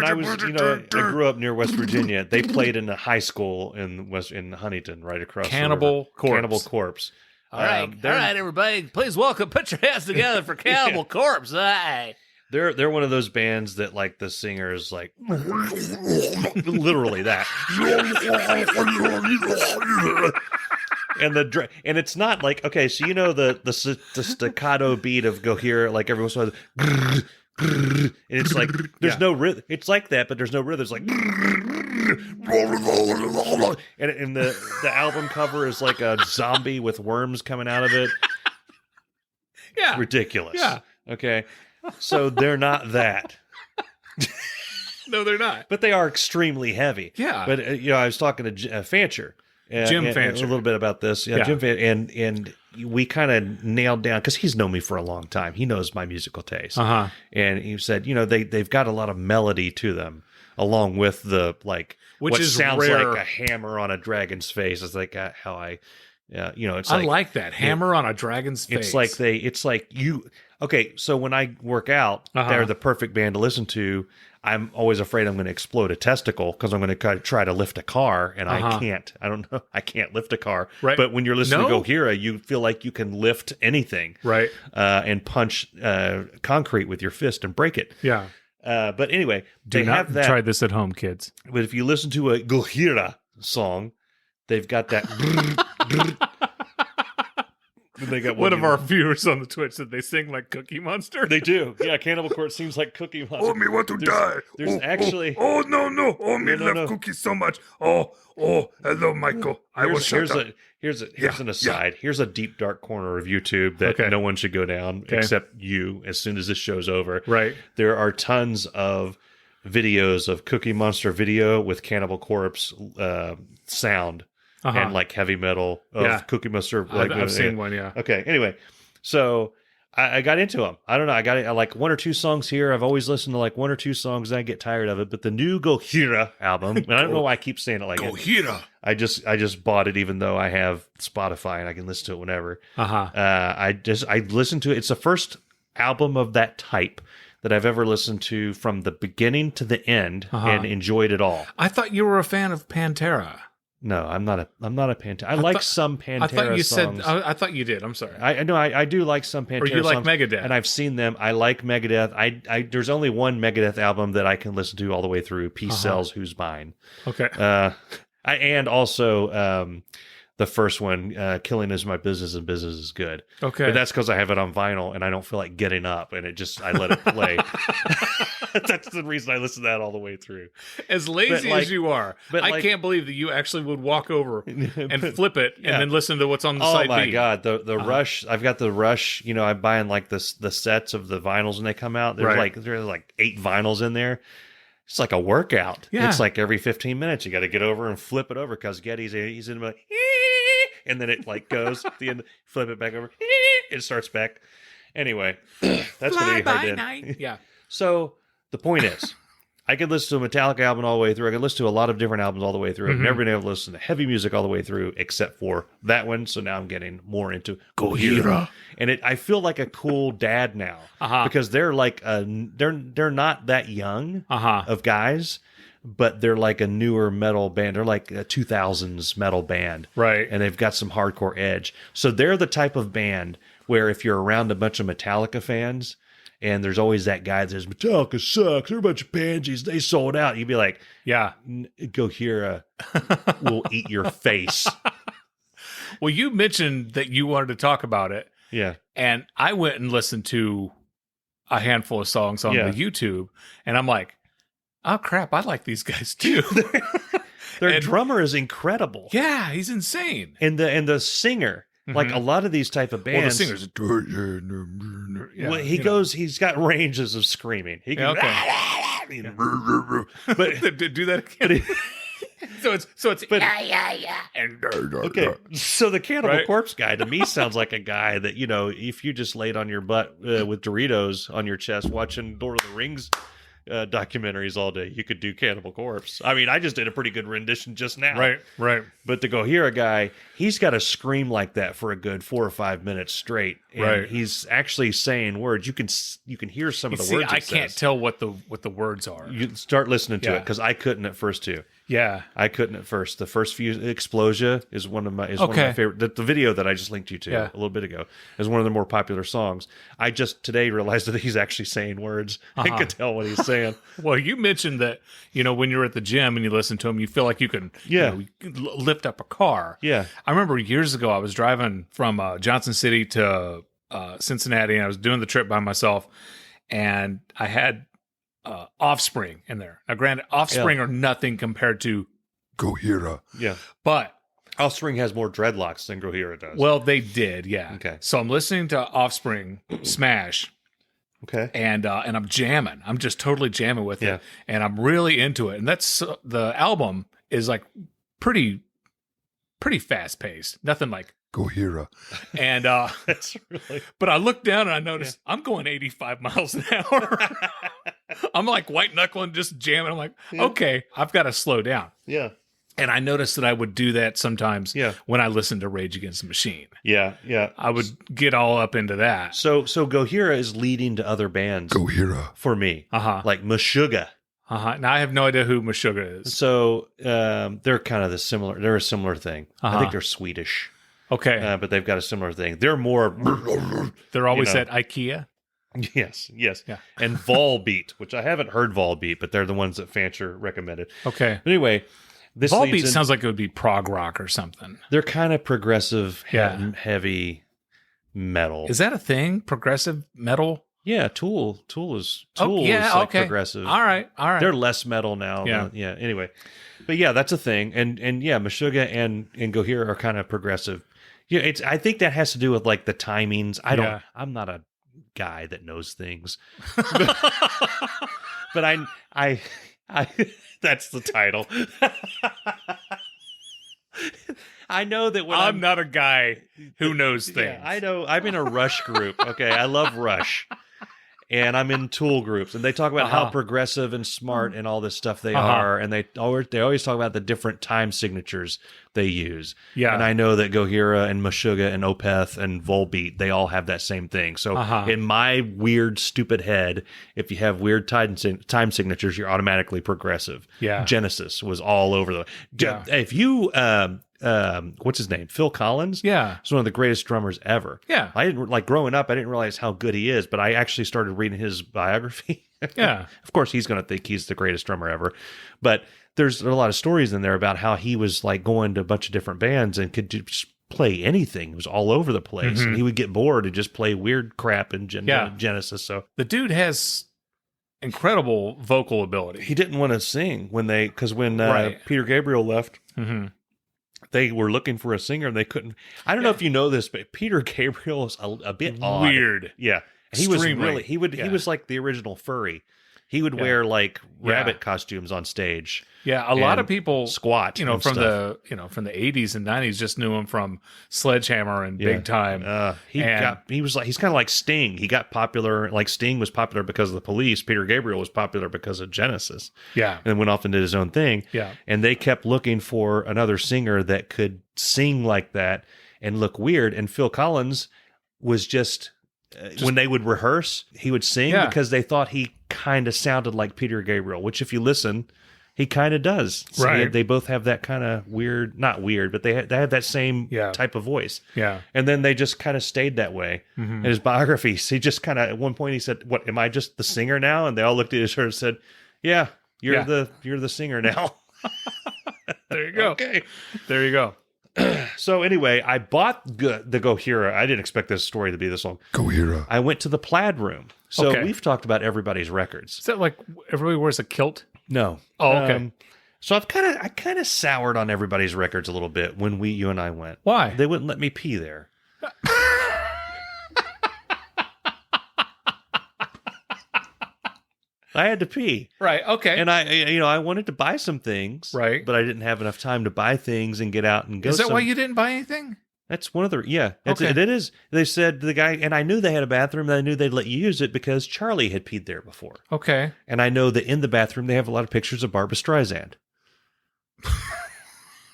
I was, I grew up near West Virginia. They played in a high school in Huntington, right across Cannibal the river. Cannibal Corpse. All right, everybody, please welcome. Put your hands together for Cannibal Corpse. Aye. They're one of those bands that like the singer is like literally that. And it's not like, okay, so the staccato beat of Gojira, like everyone's and it's like there's no rhythm. It's like that, but there's no rhythm. It's like and the album cover is like a zombie with worms coming out of it. Yeah. Ridiculous. Yeah. Okay. So they're not that. No, they're not. But they are extremely heavy. Yeah. But, I was talking to Fancher. Jim Fancher. A little bit about this. Yeah. Jim Fancher. And we kind of nailed down, because he's known me for a long time. He knows my musical taste. And he said, they've got a lot of melody to them, along with the, like, which what is sounds rare. like a hammer on a dragon's face. It's like how I... it's I like that hammer on a dragon's face. It's like you. Okay, so when I work out, they're the perfect band to listen to. I'm always afraid I'm going to explode a testicle because I'm going to try to lift a car, and I can't. I don't know. I can't lift a car. Right. But when you're listening to Gojira, you feel like you can lift anything. Right. And punch concrete with your fist and break it. Yeah. But anyway, do not try this at home, kids. But if you listen to a Gojira song, they've got that. They got one of our viewers on the Twitch said they sing like Cookie Monster. They do. Yeah, Cannibal Corpse seems like Cookie Monster. Oh, me want to die. There's actually... Oh, no. Oh, me love cookies so much. Oh, hello, Michael. I will shut up. Here's an aside. Here's a deep, dark corner of YouTube that no one should go down except you as soon as this show's over. Right. There are tons of videos of Cookie Monster video with Cannibal Corpse sound. And like heavy metal of Cookie Monster. I've seen one, yeah. Okay, anyway. So I got into them. I don't know. I like one or two songs here. I've always listened to like one or two songs and I get tired of it. But the new Gojira album, and I don't know why I keep saying it like Gojira. I just bought it even though I have Spotify and I can listen to it whenever. I listened to it. It's the first album of that type that I've ever listened to from the beginning to the end and enjoyed it all. I thought you were a fan of Pantera. No, I'm not a Pantera. I like some Pantera I thought you songs. said. I thought you did. I'm sorry. I know I do like some Pantera Or you like songs, Megadeth. and I've seen them. I like Megadeth. I there's only one Megadeth album that I can listen to all the way through. Peace Sells, Who's Mine. Okay. And also the first one, Killing Is My Business and Business Is Good. Okay. But that's because I have it on vinyl and I don't feel like getting up, and I let it play. That's the reason I listen to that all the way through. As lazy as you are, I can't believe that you actually would walk over and flip it and then listen to what's on the side B. Oh my God. The Rush, I've got the Rush, I'm buying like the sets of the vinyls when they come out. There's like 8 vinyls in there. It's like a workout. Yeah. It's like every 15 minutes you got to get over and flip it over because Getty's he's in like, and then it like goes at the end, flip it back over, it starts back. Anyway, that's what I did. Yeah. So the point is, I could listen to a Metallica album all the way through. I could listen to a lot of different albums all the way through. I've never been able to listen to heavy music all the way through except for that one. So now I'm getting more into Gojira. And I feel like a cool dad now because they're like they're not that young of guys, but they're like a newer metal band. They're like a 2000s metal band. Right. And they've got some hardcore edge. So they're the type of band where if you're around a bunch of Metallica fans, and there's always that guy that says, Metallica sucks, they're a bunch of pansies, they sold out. You'd be like, yeah, Gojira will eat your face. Well, you mentioned that you wanted to talk about it. Yeah. And I went and listened to a handful of songs on the YouTube, and I'm like, oh crap, I like these guys too. Their drummer is incredible. Yeah, he's insane. And the singer, like a lot of these type of bands. Well, the singer's he's got ranges of screaming. He can but do that again. So it's and okay. So the Cannibal Corpse guy to me sounds like a guy that, if you just laid on your butt with Doritos on your chest watching Lord of the Rings documentaries all day, you could do Cannibal Corpse. I mean, I just did a pretty good rendition just now. Right. But the Gojira guy, he's got to scream like that for a good 4 or 5 minutes straight. And he's actually saying words. You can hear some of the words. I can't tell what the words are. You start listening to it because I couldn't at first too. Yeah, I couldn't at first. The first few, Explosia is one of my favorite. The video that I just linked you to a little bit ago is one of the more popular songs. I just today realized that he's actually saying words. I could tell what he's saying. Well, you mentioned that when you're at the gym and you listen to him, you feel like you can lift up a car. Yeah, I remember years ago I was driving from Johnson City to Cincinnati, and I was doing the trip by myself, and I had Offspring in there. Now, granted, Offspring are nothing compared to Gojira. Yeah, but Offspring has more dreadlocks than Gojira does. Well, they did, yeah. Okay, so I'm listening to Offspring Smash. Okay, and I'm jamming. I'm just totally jamming with it, and I'm really into it. And that's the album is like pretty fast paced. Nothing like Gojira. And that's really. But I looked down and I noticed I'm going 85 miles an hour. I'm like white knuckling, just jamming. I'm like, okay, I've got to slow down. Yeah. And I noticed that I would do that sometimes when I listened to Rage Against the Machine. Yeah. I would get all up into that. So Gojira is leading to other bands. Gojira. For me. Like Meshuggah. Now I have no idea who Meshuggah is. So they're kind of they're a similar thing. I think they're Swedish. Okay. But they've got a similar thing. They're more... They're always at IKEA? Yes. Yeah. And Volbeat, which I haven't heard Volbeat, but they're the ones that Fancher recommended. Okay. But anyway... Volbeat sounds like it would be prog rock or something. They're kind of progressive, heavy metal. Is that a thing? Progressive metal? Yeah, Tool is like progressive. All right. They're less metal now. Yeah. Anyway, but yeah, that's a thing. And yeah, Meshuggah and Gojira are kind of progressive. Yeah, I think that has to do with like the timings. I'm not a guy that knows things, but I that's the title. I know that when I'm not a guy who knows things. Yeah, I know. I'm in a Rush group. Okay, I love Rush. And I'm in Tool groups, and they talk about how progressive and smart and all this stuff they are, and they always talk about the different time signatures they use. Yeah. And I know that Gojira and Meshuggah and Opeth and Volbeat, they all have that same thing. So in my weird, stupid head, if you have weird time signatures, you're automatically progressive. Yeah. Genesis was all over the... Yeah. If you... what's his name? Phil Collins? Yeah. He's one of the greatest drummers ever. Yeah. I didn't, like, growing up, I didn't realize how good he is, but I actually started reading his biography. Yeah. Of course, he's going to think he's the greatest drummer ever. But there's a lot of stories in there about how he was, like, going to a bunch of different bands and could just play anything. It was all over the place. And he would get bored and just play weird crap in Genesis. So the dude has incredible vocal ability. he didn't want to sing when Right. Peter Gabriel left. Mm-hmm. They were looking for a singer and they couldn't. I don't know if you know this, but Peter Gabriel is a bit odd. Weird. Yeah. He was Extremely. really, he was like the original furry. He would wear like rabbit costumes on stage. Yeah, a lot and of people squat, from and stuff. from the 80s and 90s just knew him from Sledgehammer and Big Time. He's kind of like Sting. He got popular. Like Sting was popular because of the Police. Peter Gabriel was popular because of Genesis. Yeah. And went off and did his own thing. Yeah. And they kept looking for another singer that could sing like that and look weird. And Phil Collins was just when they would rehearse, he would sing because they thought he kind of sounded like Peter Gabriel, which if you listen, he kind of does. So right. They both have that kind of weird, not weird, but they have that same type of voice. Yeah. And then they just kind of stayed that way. In his biographies, he just kind of, at one point he said, "What, am I just the singer now?" And they all looked at each other and said, "Yeah, you're the singer now." There you go. Okay. There you go. So anyway, I bought the Gojira. I didn't expect this story to be this long. Gojira. I went to the Plaid Room. So we've talked about everybody's records. Is that like everybody wears a kilt? No. Oh, okay. So I kind of soured on everybody's records a little bit when you and I went. Why? They wouldn't let me pee there. I had to pee. Right. Okay. And I wanted to buy some things. Right. But I didn't have enough time to buy things and get out and go. Is that why you didn't buy anything? That's one of the, Okay. It is. They said the guy, and I knew they had a bathroom, and I knew they'd let you use it because Charlie had peed there before. Okay. And I know that in the bathroom, they have a lot of pictures of Barbra Streisand.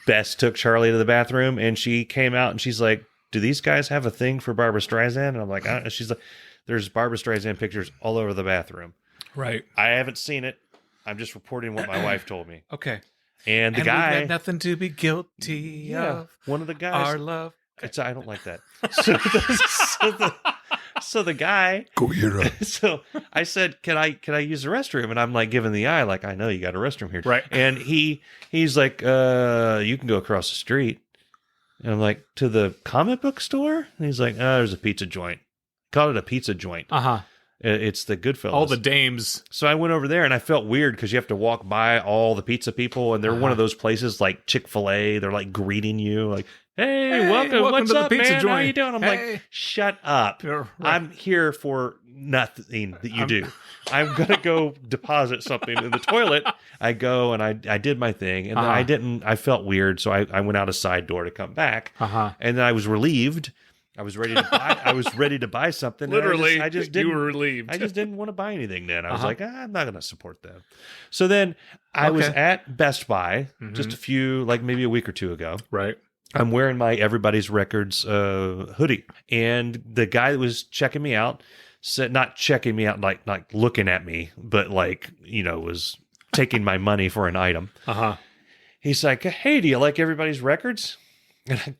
Bess took Charlie to the bathroom, and she came out, and she's like, "Do these guys have a thing for Barbra Streisand?" And I'm like, I don't know. She's like, "There's Barbra Streisand pictures all over the bathroom." Right. I haven't seen it. I'm just reporting what my wife told me. Okay. And the we guy, had nothing to be guilty of. one of the guys, Our love. I don't like that. So the guy, Gojira. so I said, can I use the restroom? And I'm like giving the eye, like, I know you got a restroom here. Right. And he's like, you can go across the street. And I'm like, to the comic book store? And he's like, there's a pizza joint. Called it a pizza joint. Uh-huh. It's the Goodfellas. All the dames. So I went over there and I felt weird because you have to walk by all the pizza people. And they're one of those places like Chick-fil-A. They're like greeting you like, Hey, welcome. What's to the up, pizza man? joint. How you doing? I'm Hey. like, shut up. Right. I'm here for nothing that you do. I'm going to go deposit something in the toilet. I go and I did my thing. And then I felt weird. So I went out a side door to come back. And then I was relieved. I was ready to buy something. Literally, I just didn't. You were relieved. I just didn't want to buy anything then. I was like, I'm not going to support them. So then I was at Best Buy just a few, like maybe a week or two ago. Right. I'm wearing my Everybody's Records hoodie. And the guy that was checking me out said, not checking me out, like looking at me, but like, was taking my money for an item. He's like, hey, do you like Everybody's Records? And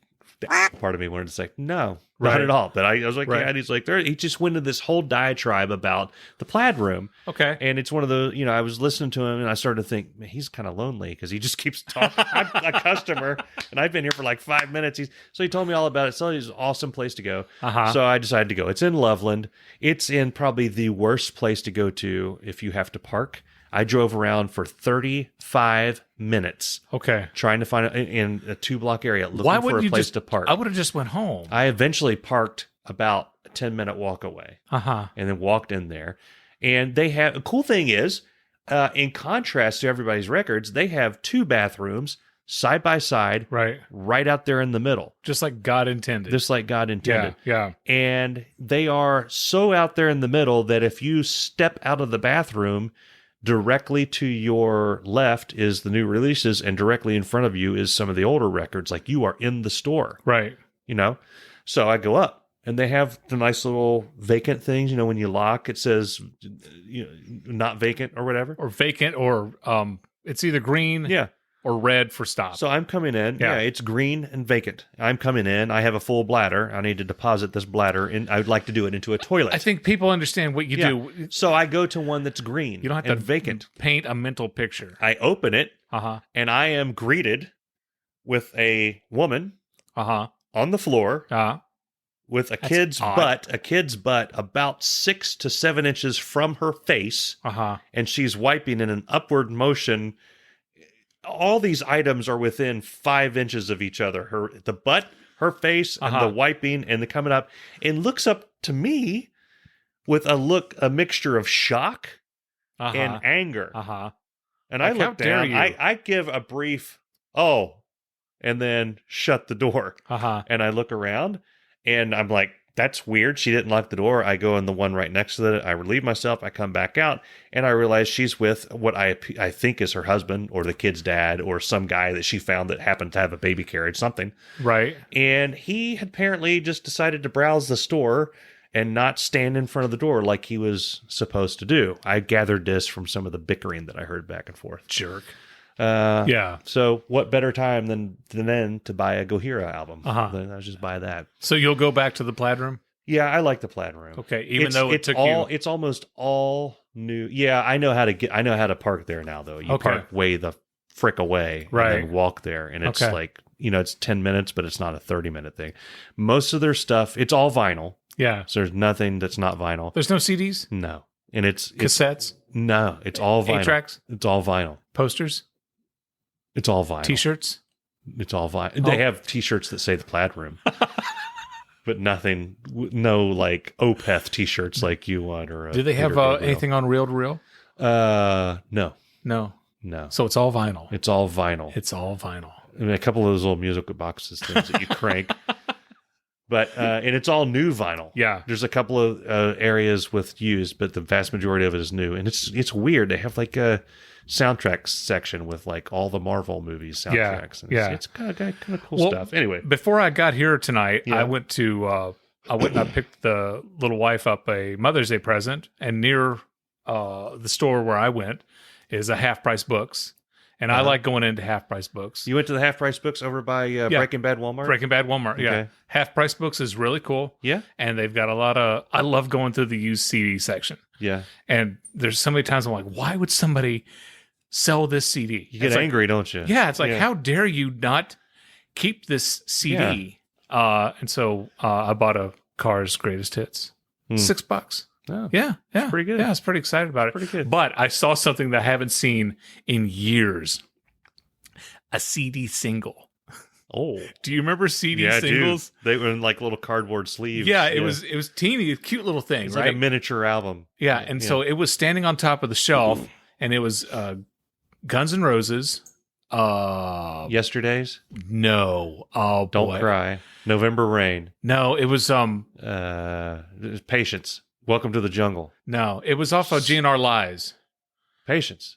part of me wanted to say, no, not at all. But I was like, yeah. And he's like, he just went into this whole diatribe about the Plaid Room. Okay. And it's one of those, I was listening to him and I started to think, man, he's kind of lonely because he just keeps talking. I'm a customer and I've been here for like 5 minutes. So he told me all about it. So it's an awesome place to go. So I decided to go. It's in Loveland. It's in probably the worst place to go to if you have to park. I drove around for 35 minutes. Okay. Trying to find in a 2-block area looking for a place to park. I would have just went home. I eventually parked about a 10-minute walk away. And then walked in there. And they have, a cool thing is, in contrast to Everybody's Records, they have 2 bathrooms side by side. Right out there in the middle. Just like God intended. Just like God intended. Yeah. And they are so out there in the middle that if you step out of the bathroom, Directly to your left is the new releases, and directly in front of you is some of the older records. Like, you are in the store, Right. you know? So I go up, and they have the nice little vacant things. You know, when you lock, it says, you know, not vacant or whatever. Or vacant, or it's either green Yeah. or red for stop. So I'm coming in. Yeah. Yeah, it's green and vacant. I'm coming in. I have a full bladder. I need to deposit this bladder, and I would like to do it into a toilet. I think people understand what you Yeah. do. So I go to one that's green. You don't have and to vacant. paint a mental picture. I open it, Uh-huh. and I am greeted with a woman Uh-huh. on the floor Uh-huh. with a That's kid's odd. butt about 6 to 7 inches from her face, Uh-huh. and she's wiping in an upward motion. All these items are within 5 inches of each other. The butt, her face, and the wiping, and the coming up, and looks up to me with a mixture of shock Uh-huh. and anger. Uh-huh. And Like, I how look dare down. you? I give a brief, oh, and then shut the door. Uh-huh. And I look around, and I'm like, that's weird. She didn't lock the door. I go in the one right next to it. I relieve myself. I come back out, and I realize she's with what I think is her husband or the kid's dad or some guy that she found that happened to have a baby carriage, something. Right. And he had apparently just decided to browse the store and not stand in front of the door like he was supposed to do. I gathered this from some of the bickering that I heard back and forth. Jerk. Uh, Yeah. So what better time than then to buy a Gojira album? Uh-huh. Then I'll just buy that. So you'll go back to the plaid room? Yeah, I like the plaid room. Okay. Even though it took it's almost all new. Yeah, I know how to park there now though. You Okay. park way the frick away Right. and then walk there, and it's Okay. like, you know, it's 10 minutes, but it's not a 30-minute thing. Most of their stuff, it's all vinyl. Yeah. So there's nothing that's not vinyl. There's no CDs? No. And it's Cassettes? no, it's all vinyl. 8-tracks? It's all vinyl. Posters? It's all vinyl. T-shirts? It's all vinyl. They Oh. have T-shirts that say the plaid room, but nothing. No like Opeth T-shirts like you want, or Do they have Peter Gabriel. anything on reel to reel? No, No. no. So it's all vinyl. It's all vinyl. It's all vinyl. I mean, a couple of those little musical boxes things that you crank, but and it's all new vinyl. Yeah. There's a couple of areas with used, but the vast majority of it is new, and it's weird. They have like a soundtrack section with like all the Marvel movies soundtracks. And yeah. it's kind of cool Well, stuff. Anyway, Before I got here tonight, Yeah. I went and I picked the little wife up a Mother's Day present, and near the store where I went is a Half Price Books, and I like going into Half Price Books. you went to the Half Price Books over by Breaking Bad Walmart. Breaking Bad Walmart, yeah. Okay. Half Price Books is really cool, Yeah, and they've got a lot of. I love going through the used CD section, yeah. and there's so many times I'm like, why would somebody sell this CD? You get It's like, angry, don't you? yeah, it's like, how dare you not keep this CD? And so I bought a Cars Greatest Hits. $6. Oh, Yeah. pretty good. Yeah, I was pretty excited about it. Pretty good. But I saw something that I haven't seen in years. A CD single. Oh, Do you remember CD yeah, singles? dude. They were in like little cardboard sleeves. Yeah, it was teeny, a cute little thing, It's right? like a miniature album. Yeah, and so it was standing on top of the shelf, and it was Guns N' Roses. Yesterday's. No, oh Don't boy. cry. November Rain. No, it was Patience. Welcome to the Jungle. no, it was off of GNR Lies. Patience.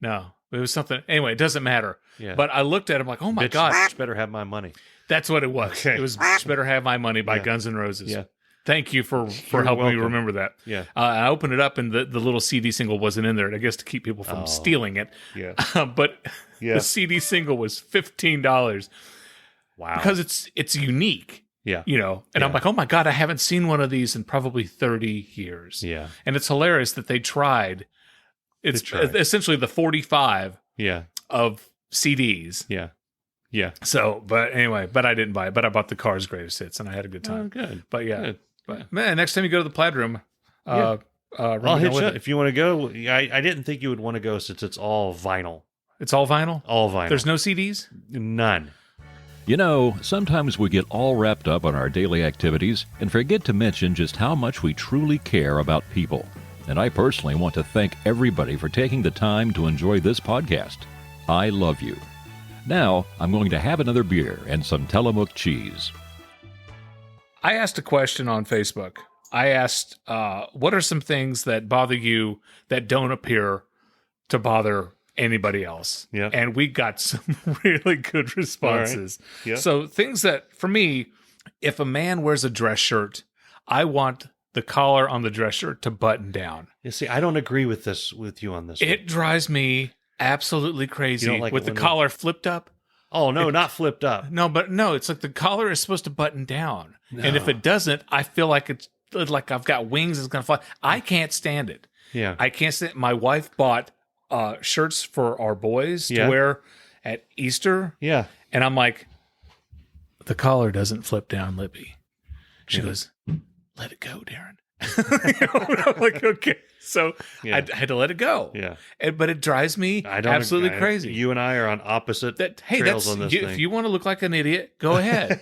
No, it was something. Anyway, it doesn't matter. Yeah. But I looked at him like, oh my Bitch, god, bitch better have my money. that's what it was. Okay. It was "Bitch Better Have My Money" by Yeah. Guns N' Roses. Yeah. Thank you for You're helping me welcome. remember that. Yeah. I opened it up and the little CD single wasn't in there. I guess to keep people from stealing it. Yeah. But Yeah. the CD single was $15 Wow. because it's unique. yeah. You know, and I'm Yeah. like, oh my God, I haven't seen one of these in probably 30 years. Yeah. And it's hilarious that they tried. It's tried. essentially the 45 Yeah. of CDs. Yeah. Yeah. So, but anyway, but I didn't buy it, but I bought the Cars Greatest Hits and I had a good time. Oh, good. But yeah, Good. but man, next time you go to the Plaid Room, Yeah. I'll I'll hit you up if you want to go. I didn't think you would want to go since it's all vinyl. It's all vinyl. All vinyl. There's no CDs. none. You know, sometimes we get all wrapped up on our daily activities and forget to mention just how much we truly care about people. And I personally want to thank everybody for taking the time to enjoy this podcast. I love you. Now, I'm going to have another beer and some Tillamook cheese. I asked a question on Facebook. I asked, what are some things that bother you that don't appear to bother anybody else. Yeah. And we got some really good responses. All right. Yeah. So things that, for me, if a man wears a dress shirt, I want the collar on the dress shirt to button down. You see, I don't agree with you on this. It drives me absolutely crazy like with it the when collar flipped up. Oh, no, not flipped up. No, it's like the collar is supposed to button down. And if it doesn't, I feel like it's like I've got wings, it's going to fly. I can't stand it. Yeah. I can't stand it. My wife bought shirts for our boys to wear at Easter. Yeah. And I'm like, the collar doesn't flip down, Libby. She goes, let it go, Darin. I'm like, okay. So I had to let it go. Yeah. But it drives me absolutely crazy. You and I are on opposite trails on this thing. If you want to look like an idiot, go ahead.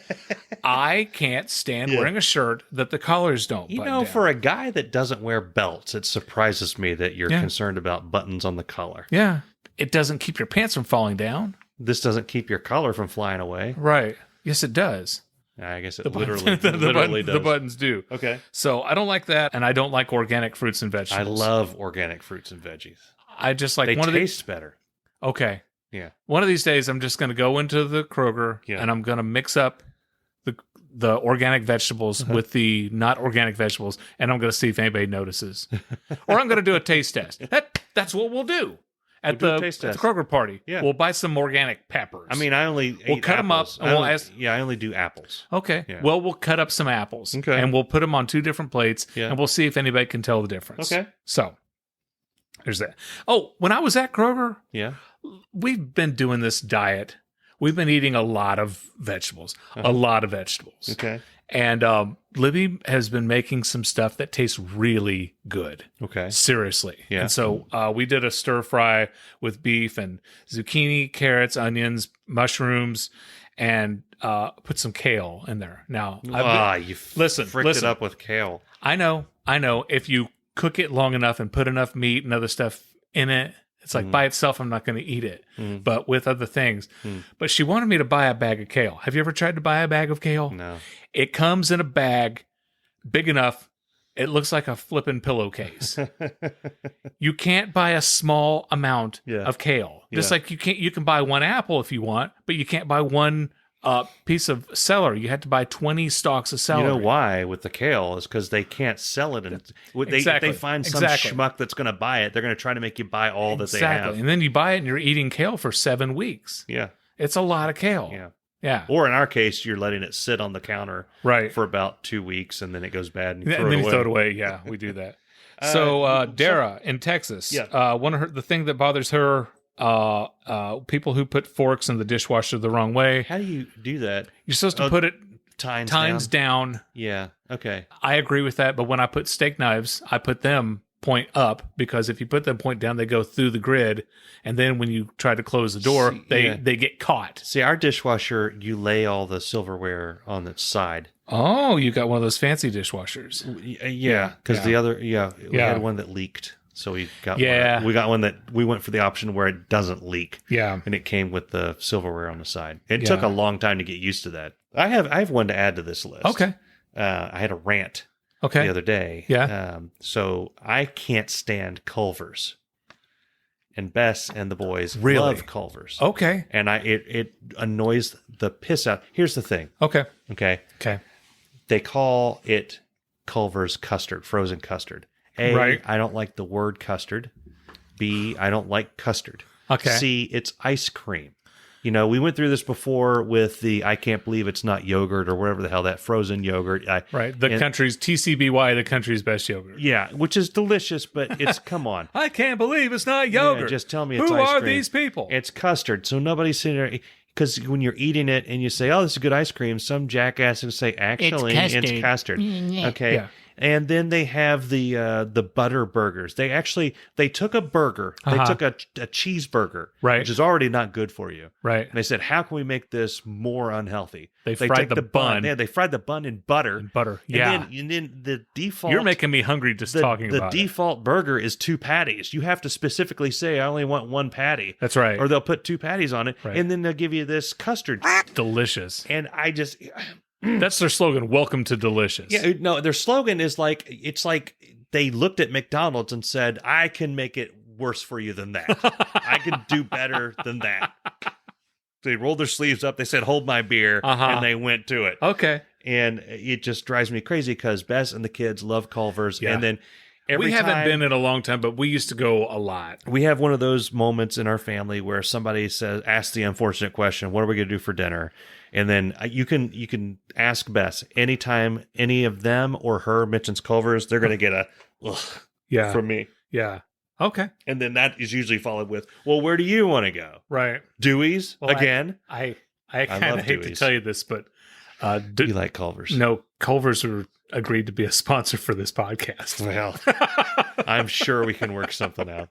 I can't stand wearing a shirt that the collars don't button down. For a guy that doesn't wear belts, it surprises me that you're concerned about buttons on the collar. Yeah. It doesn't keep your pants from falling down. This doesn't keep your collar from flying away. Right. Yes, it does. I guess it The literally does. The buttons do. Okay. So I don't like that, and I don't like organic fruits and vegetables. I love organic fruits and veggies. I just like they one taste better. Okay. Yeah. One of these days, I'm just going to go into the Kroger and I'm going to mix up the organic vegetables with the not organic vegetables, and I'm going to see if anybody notices. Or I'm going to do a taste test. That's what we'll do. At the Kroger party, we'll buy some organic peppers. I mean, I only we'll cut them up. And I only do apples. Okay. Yeah. Well, we'll cut up some apples, and we'll put them on 2 different plates, and we'll see if anybody can tell the difference. Okay. So there's that. Oh, when I was at Kroger, we've been doing this diet. We've been eating a lot of vegetables, Okay. And Libby has been making some stuff that tastes really good. Okay. Seriously. Yeah. And so we did a stir fry with beef and zucchini, carrots, onions, mushrooms, and put some kale in there. Now, you fricked it up with kale. I know. If you cook it long enough and put enough meat and other stuff in it, it's like by itself, I'm not going to eat it, but with other things. But she wanted me to buy a bag of kale. Have you ever tried to buy a bag of kale? No. It comes in a bag big enough. It looks like a flippin' pillowcase. You can't buy a small amount of kale. Just like you can buy 1 apple if you want, but you can't buy 1 piece of celery. You had to buy 20 stalks of celery. You know why with the kale is because they can't sell it. And they find some schmuck that's going to buy it. They're going to try to make you buy all that they have. And then you buy it and you're eating kale for 7 weeks. Yeah. It's a lot of kale. Yeah. Yeah. Or in our case, you're letting it sit on the counter for about 2 weeks, and then it goes bad, and you throw it away. Yeah, we do that. So Dara in Texas, the thing that bothers her, people who put forks in the dishwasher the wrong way. How do you do that? You're supposed to put it tines down. Yeah. Okay. I agree with that, but when I put steak knives, I put them point up, because if you put them point down, they go through the grid, and then when you try to close the door, they get caught. See, our dishwasher, you lay all the silverware on its side. Oh, you got one of those fancy dishwashers. Yeah, because the other, we had one that leaked. So we got one. We got one that we went for the option where it doesn't leak. Yeah. And it came with the silverware on the side. It took a long time to get used to that. I have one to add to this list. Okay. I had a rant the other day. Yeah. So I can't stand Culver's. And Bess and the boys love Culver's. Okay. And it annoys the piss out. Here's the thing. Okay. They call it Culver's custard, frozen custard. A, I don't like the word custard. B, I don't like custard. Okay. C, it's ice cream. You know, we went through this before with the I can't believe it's not yogurt or whatever the hell, that frozen yogurt. The country's TCBY, the country's best yogurt. Yeah, which is delicious, but it's, come on. I can't believe it's not yogurt. Yeah, just tell me it's Who ice cream. are these people? It's custard. So nobody's sitting there, because when you're eating it and you say, oh, this is good ice cream, some jackass will say, actually, it's custard. Okay. Yeah. And then they have the butter burgers. They took a burger. They took a cheeseburger, which is already not good for you. Right. And they said, how can we make this more unhealthy? They fried the bun. Yeah, they fried the bun in butter. Yeah. And then the default. You're making me hungry just talking about it. The default burger is 2 patties. You have to specifically say, I only want 1 patty. That's right. Or they'll put 2 patties on it, and then they'll give you this custard. Delicious. And I just... That's their slogan, welcome to delicious. Yeah, no, their slogan is it's like they looked at McDonald's and said, I can make it worse for you than that. I can do better than that. They rolled their sleeves up. They said, hold my beer. And they went to it. Okay. And it just drives me crazy because Bess and the kids love Culver's. Yeah. And then we haven't been in a long time, but we used to go a lot. We have one of those moments in our family where somebody asks the unfortunate question, what are we going to do for dinner? And then you can ask Bess anytime any of them or her mentions Culver's, they're going to get a ugh from me. Yeah. Okay. And then that is usually followed with, well, where do you want to go? Right. Dewey's again? I kind of hate to tell you this, but you like Culver's? No, Culver's agreed to be a sponsor for this podcast. Well, I'm sure we can work something out.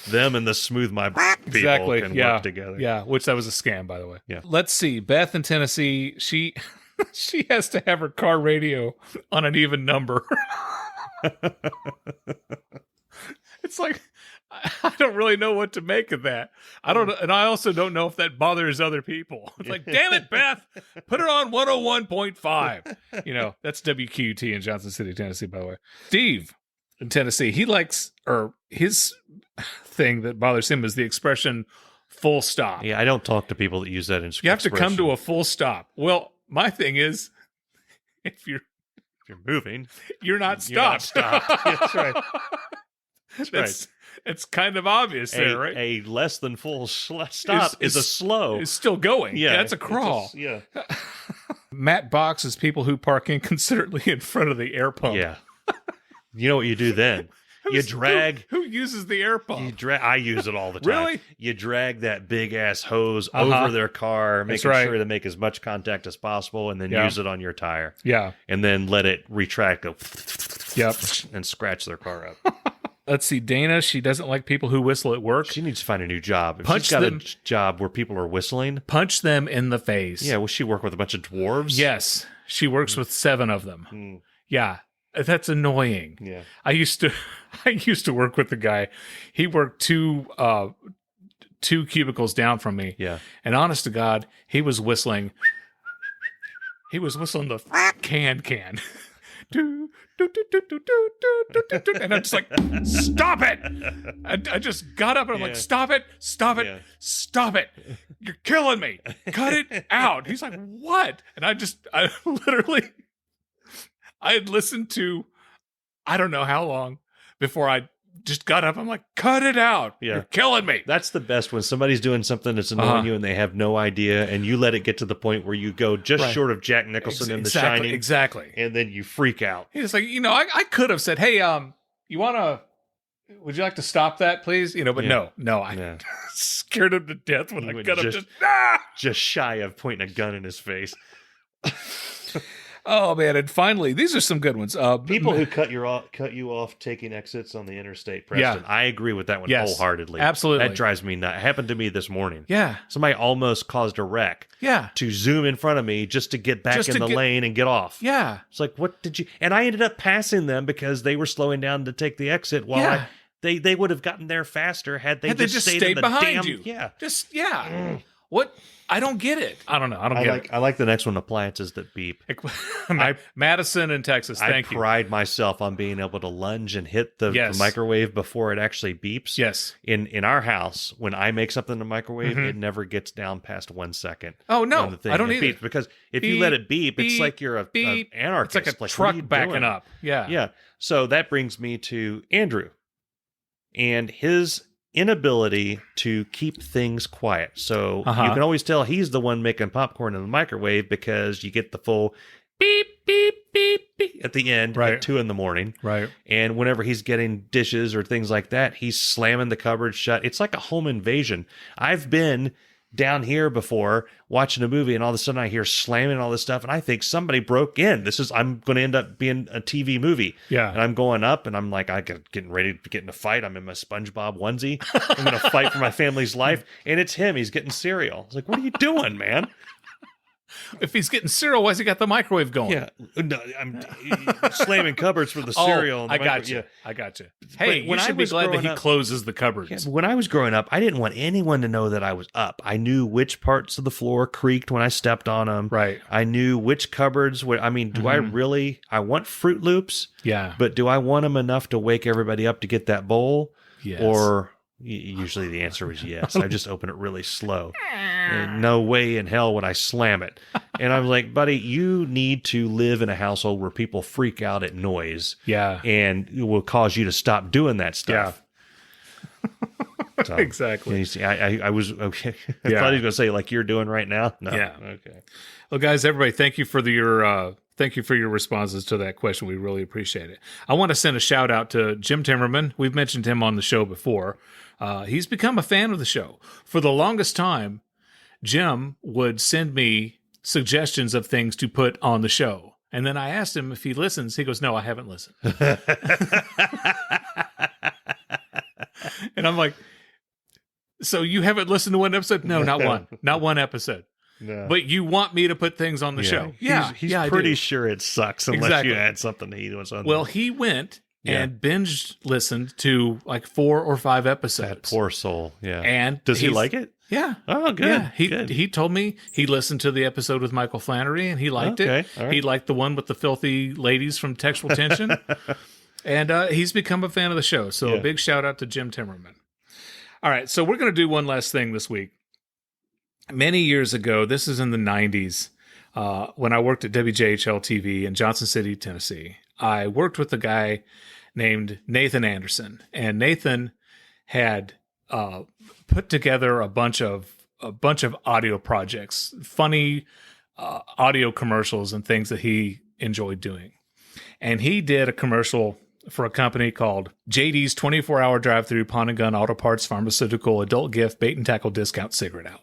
Them and the Smooth My people can work together. Yeah, which that was a scam, by the way. Yeah. Let's see. Beth in Tennessee, she has to have her car radio on an even number. It's like, I don't really know what to make of that. I don't know, and I also don't know if that bothers other people. It's like, damn it, Beth, put it on 101.5. You know, that's WQT in Johnson City, Tennessee, by the way. Steve in Tennessee, he likes, or his thing that bothers him is the expression full stop. Yeah, I don't talk to people that use that expression. You have to come to a full stop. Well, my thing is, if you're moving, you're not stopped. You're not stopped. That's right. That's right. It's kind of obvious there, right? A less than full stop is a slow. It's still going. Yeah, that's a crawl. Matt Box is people who park inconsiderately in front of the air pump. Yeah. You know what you do then? You drag. Who uses the air pump? I use it all the time. Really? You drag that big ass hose over their car, making sure to make as much contact as possible, and then use it on your tire. Yeah. And then let it retract, go yep, and scratch their car up. Let's see, Dana, she doesn't like people who whistle at work. She needs to find a new job. If Punch she's got them. a job where people are whistling. Punch them in the face. Yeah, will she work with a bunch of dwarves? Yes. She works with 7 of them. Yeah. That's annoying. Yeah. I used to work with the guy. He worked two cubicles down from me. Yeah. And honest to God, he was whistling. He was whistling the can. Do, do, do, do, do, do, do, do, do. And I'm just like, stop it. I just got up and I'm like, stop it, stop it. You're killing me. Cut it out. He's like, what? And I literally, I had listened to, I don't know how long before I just got up. I'm like, cut it out. Yeah. You're killing me. That's the best when somebody's doing something that's annoying you and they have no idea, and you let it get to the point where you go just short of Jack Nicholson in The Shining. Exactly. And then you freak out. He's like, I could have said, hey, would you like to stop that, please? But no, I scared him to death when I got up. Just shy of pointing a gun in his face. Oh man! And finally, these are some good ones. People who cut you off taking exits on the interstate, Preston. I agree with that one wholeheartedly. Absolutely, that drives me nuts. It happened to me this morning. Yeah, somebody almost caused a wreck. Yeah, to zoom in front of me just to get back in the lane and get off. Yeah, it's like, what did you? And I ended up passing them because they were slowing down to take the exit. While they would have gotten there faster had they just stayed in the behind you. Yeah, What? I don't get it. I don't know. I like the next one, appliances that beep. Madison in Texas. Thank you. I pride myself on being able to lunge and hit the microwave before it actually beeps. Yes. In our house, when I make something in the microwave, it never gets down past 1 second. Oh no, I don't either. Because if you let it beep, it's like you're an anarchist. It's like a truck backing up. Yeah. Yeah. So that brings me to Andrew and his inability to keep things quiet. So you can always tell he's the one making popcorn in the microwave because you get the full beep, beep, beep, beep at the end at 2 a.m. Right. And whenever he's getting dishes or things like that, he's slamming the cupboard shut. It's like a home invasion. I've been down here before watching a movie and all of a sudden I hear slamming all this stuff and I think somebody broke in. I'm going to end up being a TV movie. Yeah. And I'm going up and I'm like, getting ready to get in a fight. I'm in my Spongebob onesie. I'm going to fight for my family's life. And it's him. He's getting cereal. I was like, what are you doing, man? If he's getting cereal, why's he got the microwave going? Yeah, no, I'm slamming cupboards for the cereal. I got you. Hey, you should be glad that he closes the cupboards. Yeah, when I was growing up, I didn't want anyone to know that I was up. I knew which parts of the floor creaked when I stepped on them. Right. I knew which cupboards. Do I really? I want Fruit Loops. Yeah. But do I want them enough to wake everybody up to get that bowl? Yes. Or usually the answer was yes. I just open it really slow. And no way in hell would I slam it. And I'm like, buddy, you need to live in a household where people freak out at noise. Yeah. And it will cause you to stop doing that stuff. So, exactly. You see, I was okay. I Yeah. thought he was going to say like you're doing right now. No. Yeah. Okay. Well, guys, everybody, thank you for your responses to that question. We really appreciate it. I want to send a shout out to Jim Timmerman. We've mentioned him on the show before. He's become a fan of the show. For the longest time, Jim would send me suggestions of things to put on the show. And then I asked him if he listens. He goes, no, I haven't listened. And I'm like, so you haven't listened to one episode? No, not one. Not one episode. No. But you want me to put things on the show? He's I pretty do. sure it sucks unless Exactly. you add something that he wants on. Well, he went and binge listened to like 4 or 5 episodes. that poor soul. Yeah. And does he he's- like it? Yeah. Oh, good. Yeah. Good. He told me he listened to the episode with Michael Flannery and he liked Okay, it. all right. He liked the one with the filthy ladies from Textual Tension. And he's become a fan of the show. So Yeah. a big shout out to Jim Timmerman. All right. So we're going to do one last thing this week. Many years ago, this is in the 90s, when I worked at WJHL TV in Johnson City, Tennessee. I worked with a guy named Nathan Anderson. And Nathan had put together a bunch of audio projects, funny audio commercials and things that he enjoyed doing. And he did a commercial for a company called JD's 24-hour drive-through pawn and gun auto parts pharmaceutical adult gift bait and tackle discount cigarette outlet.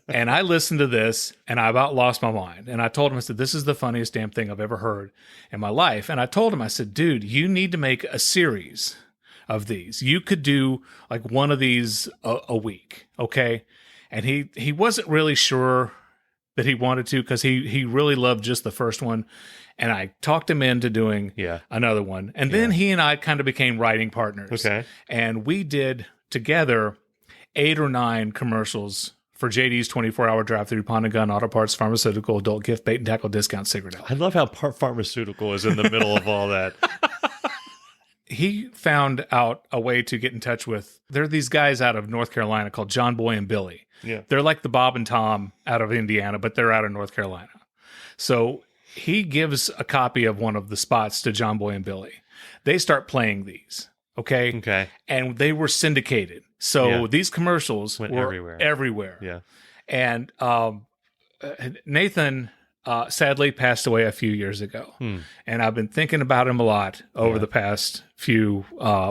And I listened to this and I about lost my mind. And I told him, I said, this is the funniest damn thing I've ever heard in my life. And I told him, I said, dude, you need to make a series of these. You could do like one of these a week. Okay. And he wasn't really sure that he wanted to, because he really loved just the first one. And I talked him into doing another one. And then he and I kind of became writing partners. Okay. And we did together 8 or 9 commercials for JD's 24-hour drive-through pawn and gun auto parts pharmaceutical adult gift bait and tackle discount cigarette outlet. I love how pharmaceutical is in the middle of all that. He found out a way to get in touch with, there are these guys out of North Carolina called John Boy and Billy. Yeah. They're like the Bob and Tom out of Indiana, but they're out of North Carolina. So he gives a copy of one of the spots to John Boy and Billy. They start playing these. Okay. Okay. And they were syndicated. So these commercials Went were everywhere. Yeah. And Nathan sadly passed away a few years ago. And I've been thinking about him a lot over the past few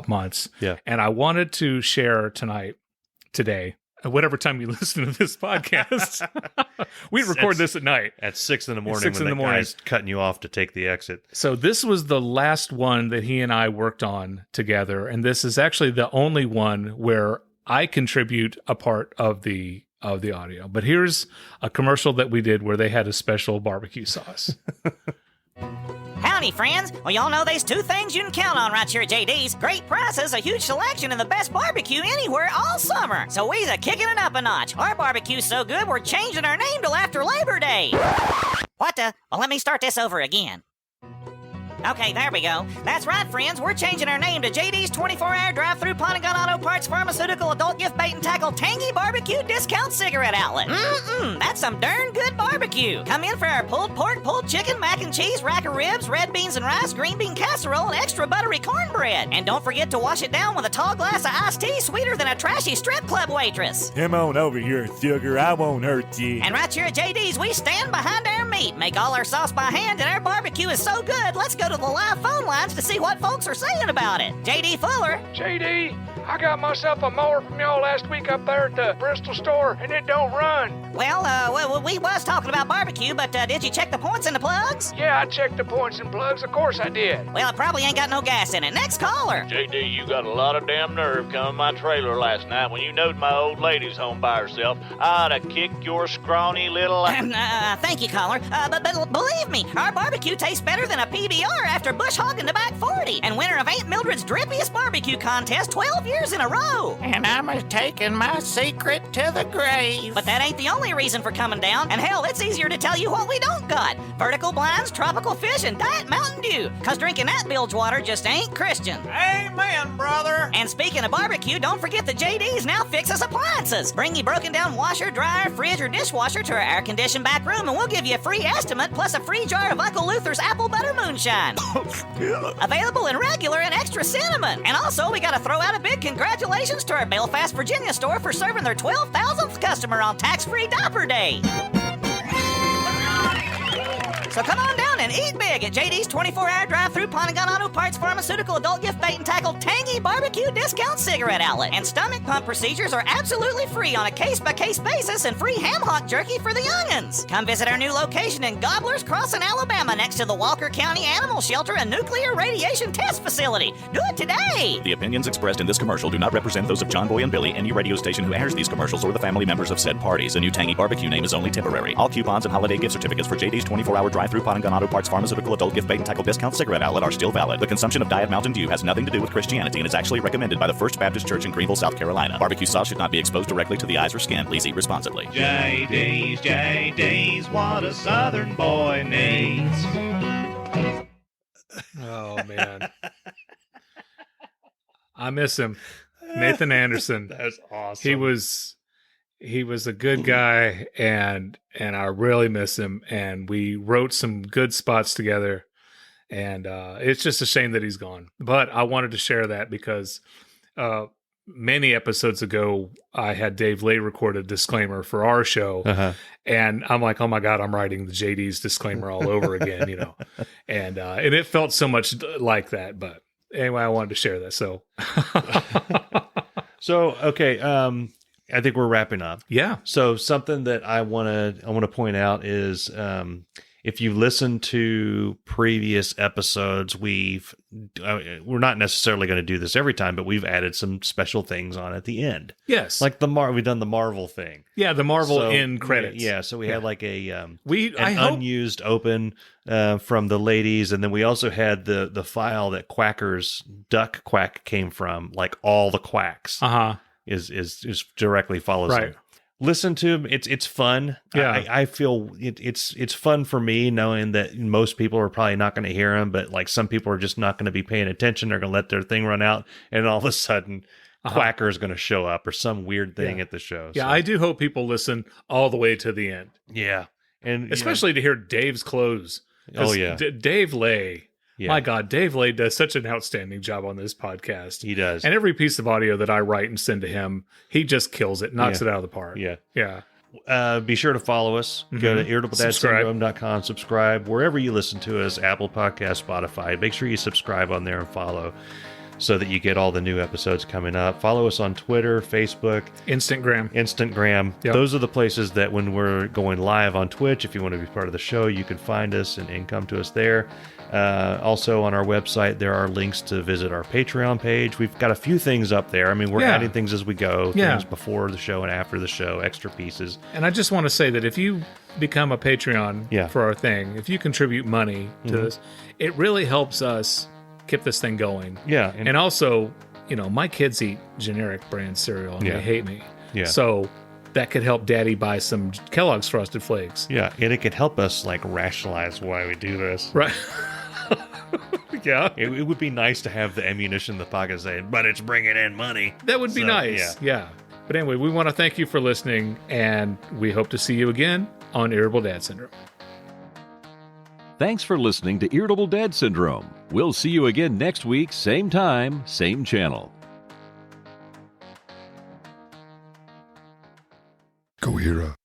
months. Yeah. And I wanted to share today, whatever time you listen to this podcast. We record this at night. At 6 in the morning 6 when in the the morning. guy's cutting you off to take the exit. So this was the last one that he and I worked on together. And this is actually the only one where I contribute a part of the audio. But here's a commercial that we did where they had a special barbecue sauce. Howdy, friends. Well, y'all know there's 2 things you can count on right here at JD's. Great prices, a huge selection, and the best barbecue anywhere all summer. So we're kicking it up a notch. Our barbecue's so good, we're changing our name till after Labor Day. What the? Well, let me start this over again. Okay, there we go. That's right, friends. We're changing our name to JD's 24-hour drive-through pawn and gun auto parts pharmaceutical adult gift bait and tackle tangy barbecue discount cigarette outlet. That's some darn good barbecue. Come in for our pulled pork, pulled chicken, mac and cheese, rack of ribs, red beans and rice, green bean casserole, and extra buttery cornbread. And don't forget to wash it down with a tall glass of iced tea sweeter than a trashy strip club waitress. Come on over here, sugar. I won't hurt you. And right here at JD's, we stand behind our meat, make all our sauce by hand, and our barbecue is so good, let's go to the live phone lines to see what folks are saying about it. JD Fuller. JD, I got myself a mower from y'all last week up there at the Bristol store, and it don't run. Well, we was talking about barbecue, but did you check the points and the plugs? Yeah, I checked the points and plugs. Of course I did. Well, it probably ain't got no gas in it. Next caller. JD, you got a lot of damn nerve coming my trailer last night when you knowed my old lady's home by herself. I'd have kicked your scrawny little... Thank you, caller. But believe me, our barbecue tastes better than a PBR after bush hogging the back 40 and winner of Aunt Mildred's Drippiest Barbecue Contest 12 years years in a row. And I'm taking my secret to the grave. But that ain't the only reason for coming down. And hell, it's easier to tell you what we don't got. Vertical blinds, tropical fish, and Diet Mountain Dew. Cause drinking that bilge water just ain't Christian. Amen, brother. And speaking of barbecue, don't forget the JD's now fix us appliances. Bring your broken down washer, dryer, fridge, or dishwasher to our air-conditioned back room, and we'll give you a free estimate plus a free jar of Uncle Luther's apple butter moonshine. Available in regular and extra cinnamon. And also, we gotta throw out a big congratulations to our Belfast, Virginia store for serving their 12,000th customer on tax-free Diaper Day. So come on down and eat big at JD's 24-hour drive-through Polygon Auto Parts Pharmaceutical Adult Gift Bait and Tackle Tangy Barbecue Discount Cigarette Outlet. And stomach pump procedures are absolutely free on a case-by-case basis, and free ham hock jerky for the youngins. Come visit our new location in Gobblers Crossing, Alabama, next to the Walker County Animal Shelter and Nuclear Radiation Test Facility. Do it today! The opinions expressed in this commercial do not represent those of John Boy and Billy, any radio station who airs these commercials, or the family members of said parties. The new Tangy Barbecue name is only temporary. All coupons and holiday gift certificates for JD's 24-hour drive-through Polygon Auto Parts Pharmaceutical Adult Gift Bait and Tackle Discount Cigarette Outlet are still valid. The consumption of Diet Mountain Dew has nothing to do with Christianity and is actually recommended by the First Baptist Church in Greenville, South Carolina. Barbecue sauce should not be exposed directly to the eyes or skin. Please eat responsibly. JD's, what a Southern boy needs. Oh, man. I miss him. Nathan Anderson. That was awesome. He was a good guy, and I really miss him. And we wrote some good spots together, and it's just a shame that he's gone. But I wanted to share that because many episodes ago, I had Dave Lay record a disclaimer for our show, and I'm like, oh my God, I'm writing the JD's disclaimer all over again, you know, and it felt so much like that. But anyway, I wanted to share that. So, okay. I think we're wrapping up. Yeah. So something that I want to point out is if you listen to previous episodes, we're not necessarily going to do this every time, but we've added some special things on at the end. Yes. Like we've done the Marvel thing. Yeah, the Marvel end credits. Yeah, so we had like an hope unused open from the ladies, and then we also had the file that Quacker's Duck Quack came from, like all the quacks. Is directly follows right. him. Listen to him. It's fun. Yeah. I feel it's fun for me knowing that most people are probably not going to hear him, but like some people are just not going to be paying attention. They're going to let their thing run out, and all of a sudden Quacker is going to show up or some weird thing at the show. Yeah, so. I do hope people listen all the way to the end. Yeah, and especially to hear Dave's close. Oh yeah, Dave Lay. Yeah. My God, Dave Lay does such an outstanding job on this podcast. He does. And every piece of audio that I write and send to him, he just kills it, knocks it out of the park. Yeah. Yeah. Be sure to follow us. Go to irritabledadsyndrome.com, subscribe wherever you listen to us, Apple Podcast, Spotify. Make sure you subscribe on there and follow so that you get all the new episodes coming up. Follow us on Twitter, Facebook, Instagram. Yep. Those are the places that when we're going live on Twitch, if you want to be part of the show, you can find us and come to us there. Also on our website, there are links to visit our Patreon page. We've got a few things up there. I mean, we're adding things as we go, things before the show and after the show, extra pieces. And I just want to say that if you become a Patreon for our thing, if you contribute money to this, it really helps us keep this thing going. Yeah. And also, you know, my kids eat generic brand cereal and they hate me. Yeah. So that could help Daddy buy some Kellogg's Frosted Flakes. Yeah. And it could help us like rationalize why we do this. Right. Yeah. It would be nice to have the ammunition in the pocket saying, but it's bringing in money. That would be nice. Yeah. But anyway, we want to thank you for listening, and we hope to see you again on Irritable Dad Syndrome. Thanks for listening to Irritable Dad Syndrome. We'll see you again next week, same time, same channel. Go Hira.